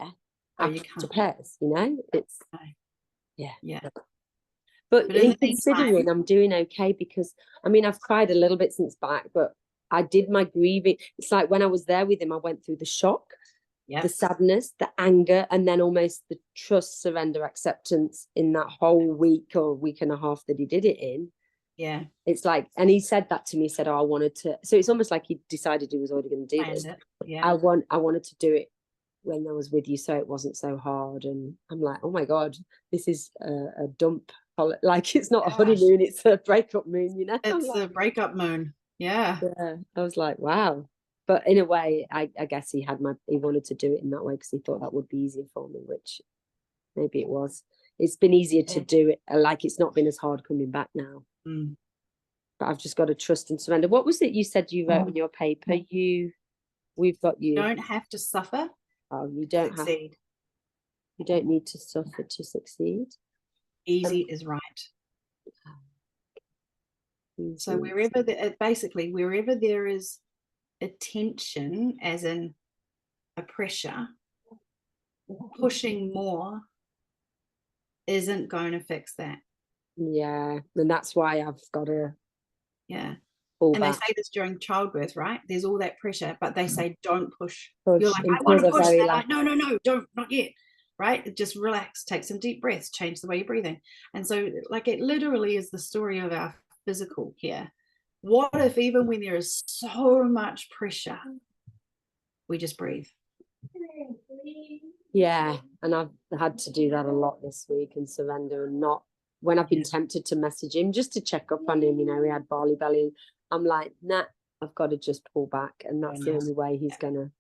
Speaker 4: to pairs, you know, it's, But in considering I'm doing okay because, I mean, I've cried a little bit since back, but I did my grieving. It's like when I was there with him, I went through the shock, the sadness, the anger, and then almost the trust, surrender, acceptance in that whole week or week and a half that he did it in.
Speaker 1: Yeah.
Speaker 4: It's like, and he said that to me, he said, oh, I wanted to. So it's almost like he decided he was already going to do this.
Speaker 1: Yeah.
Speaker 4: I wanted to do it when I was with you so it wasn't so hard. And I'm like, oh my God, this is a dump. Like it's not a honeymoon, it's a breakup moon, you know.
Speaker 1: It's a breakup moon. Yeah.
Speaker 4: I was like, wow. But in a way, I guess he wanted to do it in that way because he thought that would be easier for me, which maybe it was. It's been easier to do it. Like it's not been as hard coming back now. But I've just got to trust and surrender. What was it you said you wrote in your paper? We've got you.
Speaker 1: You don't have to suffer.
Speaker 4: Oh, you don't
Speaker 1: succeed.
Speaker 4: You don't need to suffer to succeed.
Speaker 1: Easy is right. So wherever wherever there is a tension, as in a pressure, pushing more isn't going to fix that.
Speaker 4: Yeah, and that's why I've got to.
Speaker 1: Yeah. And they say this during childbirth, right? There's all that pressure, but they say don't push. You're like, I want to push. They're like, no, don't, not yet. Right? Just relax, take some deep breaths, change the way you're breathing. And so like it literally is the story of our physical here. What if even when there is so much pressure, we just breathe?
Speaker 4: Yeah, and I've had to do that a lot this week and surrender and not, when I've been tempted to message him just to check up on him, you know, he had barley belly. I'm like, nah, I've got to just pull back. And that's the only way he's going to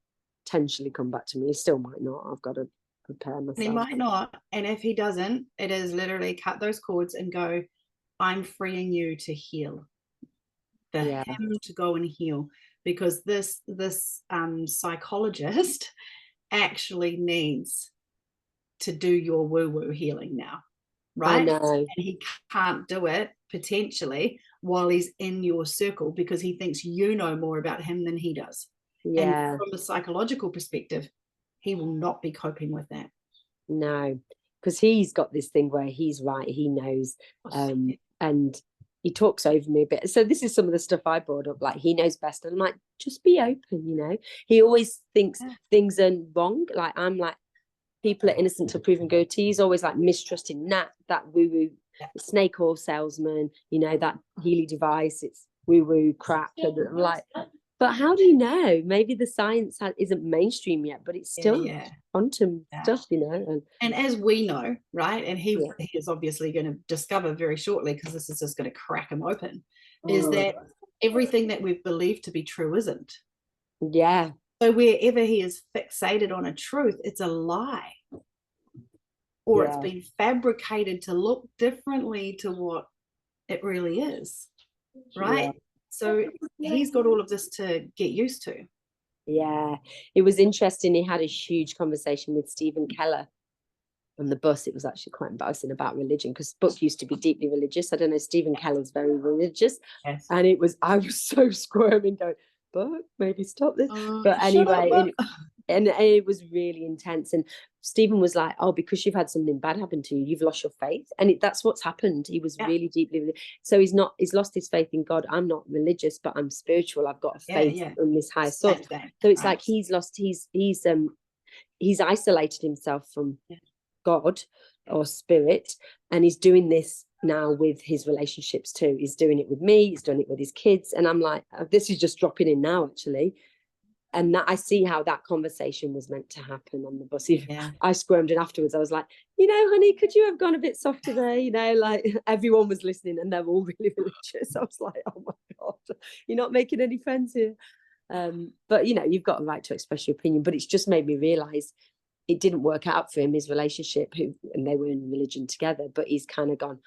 Speaker 4: potentially come back to me. He still might not. I've got to prepare myself.
Speaker 1: And he might not. And if he doesn't, it is literally cut those cords and go, I'm freeing you to heal. For him to go and heal. Because this psychologist actually needs to do your woo-woo healing now. Right?
Speaker 4: I know.
Speaker 1: And he can't do it potentially while he's in your circle because he thinks you know more about him than he does.
Speaker 4: Yeah.
Speaker 1: And from a psychological perspective, he will not be coping with that.
Speaker 4: No, because he's got this thing where he's right, he knows, and he talks over me a bit. So this is some of the stuff I brought up, like he knows best, and I'm like, just be open, you know. He always thinks things are wrong. Like I'm like, people are innocent till proven guilty. He's always like mistrusting that woo-woo snake oil salesman, you know, that Healy device, it's woo-woo crap. And I'm like, but how do you know? Maybe the science isn't mainstream yet, but it's still quantum stuff, you know.
Speaker 1: And as we know, right, and he is obviously going to discover very shortly, because this is just going to crack him open, is that everything that we've believed to be true isn't.
Speaker 4: Yeah.
Speaker 1: So wherever he is fixated on a truth, it's a lie. Or it's been fabricated to look differently to what it really is, right?
Speaker 4: Yeah.
Speaker 1: So he's got all of this to get used to.
Speaker 4: Yeah, it was interesting. He had a huge conversation with Stephen Keller on the bus. It was actually quite embarrassing, about religion, because Book used to be deeply religious. I don't know, Stephen Keller's very religious.
Speaker 1: Yes.
Speaker 4: And I was so squirming, going, Book, maybe stop this. But
Speaker 1: Shut
Speaker 4: anyway,
Speaker 1: up.
Speaker 4: and it was really intense. And Stephen was like, oh, because you've had something bad happen to you, you've lost your faith. And that's what's happened. He was really deeply, so he's lost his faith in God. I'm not religious, but I'm spiritual. I've got a faith in this higher source. So it's like he's isolated himself from God or spirit, and he's doing this now with his relationships too. He's doing it with me, he's doing it with his kids, and I'm like, this is just dropping in now, actually. And that I see how that conversation was meant to happen on the bus. I squirmed, and afterwards I was like, you know, honey, could you have gone a bit softer there? You know, like everyone was listening and they're all really religious. I was like, oh my God, you're not making any friends here. But you know, you've got a right to express your opinion. But it's just made me realise it didn't work out for him, his relationship, and they were in religion together. But he's kind of gone,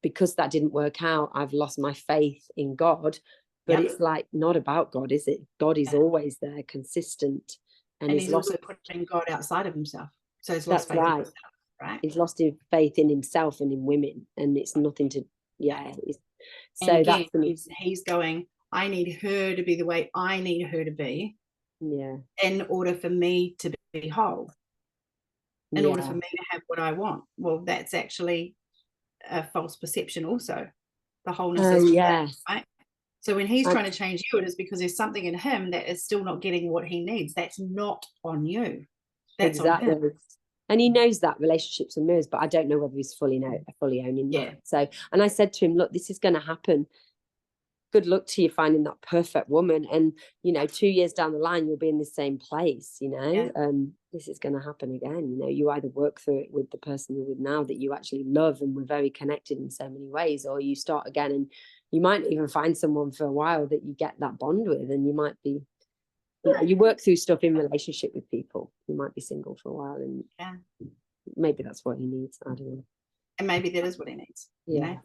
Speaker 4: because that didn't work out, I've lost my faith in God. But it's like not about God, is it? God is always there, consistent, and
Speaker 1: he's also putting God outside of himself. So he's lost faith in himself, right? He's lost
Speaker 4: his faith in himself and in women, and it's nothing to
Speaker 1: so again, he's going, I need her to be the way I need her to be, in order for me to be whole, in order for me to have what I want. Well, that's actually a false perception also. The wholeness is right. So when he's trying to change you, it is because there's something in him that is still not getting what he needs. That's not on you. That's on him.
Speaker 4: And he knows that relationships are mirrors, but I don't know whether he's fully owning that. So, and I said to him, look, this is going to happen. Good luck to you finding that perfect woman. And, you know, 2 years down the line, you'll be in the same place, you know. This is going to happen again. You know, you either work through it with the person you're with now that you actually love and we're very connected in so many ways, or you start again and you might even find someone for a while that you get that bond with, and you might be, you know, you work through stuff in relationship with people. You might be single for a while, and maybe that's what he needs. I don't know.
Speaker 1: And maybe that is what he needs. You know?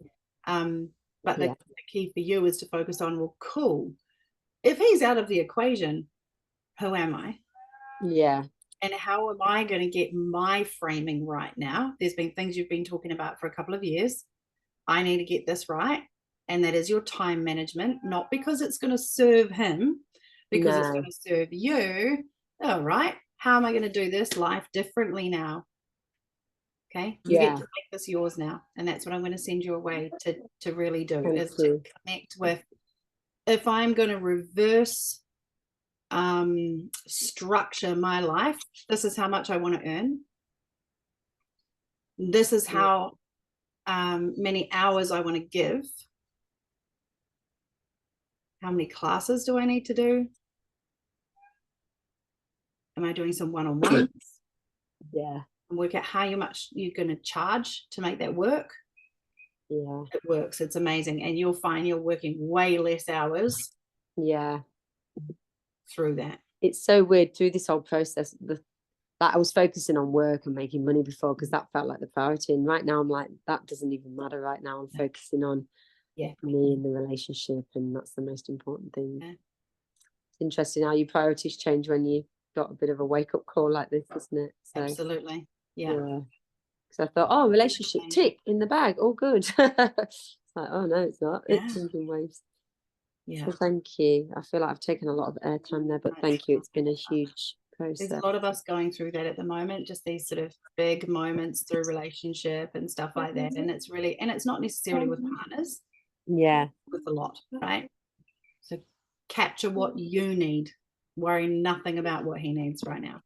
Speaker 1: But the key for you is to focus on, well, cool. If he's out of the equation, who am I?
Speaker 4: Yeah.
Speaker 1: And how am I going to get my framing right now? There's been things you've been talking about for a couple of years. I need to get this right. And that is your time management, not because it's going to serve him, because it's going to serve you. All right. How am I going to do this life differently now? Okay. You get to make this yours now. And that's what I'm going to send you away to really do, is to connect with, if I'm going to reverse structure my life, this is how much I want to earn. This is how many hours I want to give. How many classes do I need to do? Am I doing some one-on-ones?
Speaker 4: And
Speaker 1: work out how much you're going to charge to make that work. It works. It's amazing. And you'll find you're working way less hours through that.
Speaker 4: It's so weird through this whole process. That I was focusing on work and making money before, because that felt like the priority. And right now I'm like, that doesn't even matter right now. I'm focusing on me and the relationship, and that's the most important thing. It's interesting how your priorities change when you got a bit of a wake-up call like this, isn't it? So,
Speaker 1: absolutely.
Speaker 4: So I thought, oh, relationship tick in the bag, all good. It's like, oh no, it's not. It's thinking waves.
Speaker 1: Yeah.
Speaker 4: So thank you. I feel like I've taken a lot of airtime there, but thank you. It's been a huge
Speaker 1: There's
Speaker 4: process.
Speaker 1: a lot of us going through that at the moment, just these sort of big moments through relationship and stuff like that. And it's really, and it's not necessarily with partners,
Speaker 4: Yeah.
Speaker 1: with a lot, right? So capture what you need. Worry nothing about what he needs right now.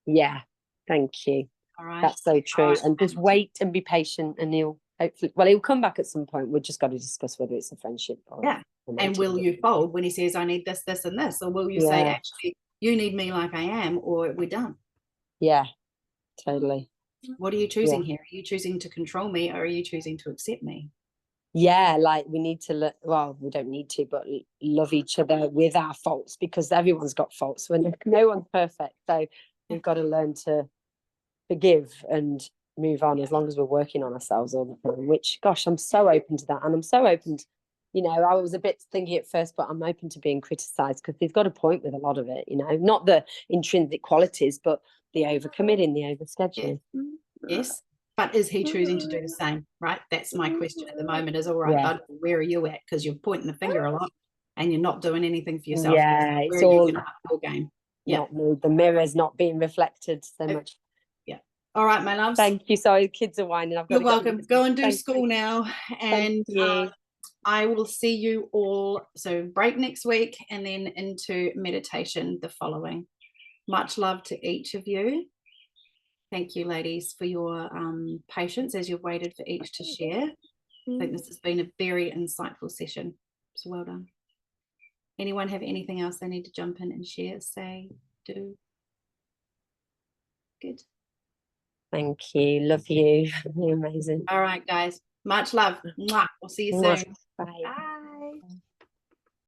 Speaker 4: Yeah. Thank you.
Speaker 1: All right.
Speaker 4: That's so true.
Speaker 1: right.
Speaker 4: And just wait and be patient, and he'll hopefully, well, he'll come back at some point. We've just got to discuss whether it's a friendship or
Speaker 1: Yeah.
Speaker 4: a
Speaker 1: And will
Speaker 4: relationship.
Speaker 1: you fold when he says, I need this, this, and this? Or will you say,
Speaker 4: Yeah.
Speaker 1: actually, you need me like I am, or we're done?
Speaker 4: Yeah, totally.
Speaker 1: What are you choosing here? Are you choosing to control me, or are you choosing to accept me?
Speaker 4: Yeah, like we need to well, we don't need to, but love each other with our faults, because everyone's got faults when no one's perfect. So we've got to learn to forgive and move on, as long as we're working on ourselves all the time, which, gosh, I'm so open to that. And I'm so open to, I was a bit thinking at first, but I'm open to being criticized, because he's got a point with a lot of it, not the intrinsic qualities, but the overcommitting, the overscheduling.
Speaker 1: Yes. But is he choosing to do the same? Right. That's my question at the moment, is all right,
Speaker 4: Yeah.
Speaker 1: bud, where are you at? Because you're pointing the finger a lot and you're not doing anything for yourself.
Speaker 4: Yeah, it's
Speaker 1: where are you
Speaker 4: all
Speaker 1: going to up your game? Yeah.
Speaker 4: not me. The mirror's not being reflected so much.
Speaker 1: Yeah. All right, my loves.
Speaker 4: Thank you. Sorry, the kids are whining. I've got
Speaker 1: You're
Speaker 4: to
Speaker 1: welcome. Go and do
Speaker 4: Thank
Speaker 1: school
Speaker 4: you.
Speaker 1: now. And
Speaker 4: Thank you.
Speaker 1: I will see you all. So break next week and then into meditation the following. Much love to each of you. Thank you, ladies, for your patience as you've waited for each to share. I think this has been a very insightful session. So well done. Anyone have anything else they need to jump in and share, say, do? Good.
Speaker 4: Thank you. Love you. You're amazing.
Speaker 1: All right, guys. Much love. Mwah. We'll see you soon.
Speaker 4: Bye.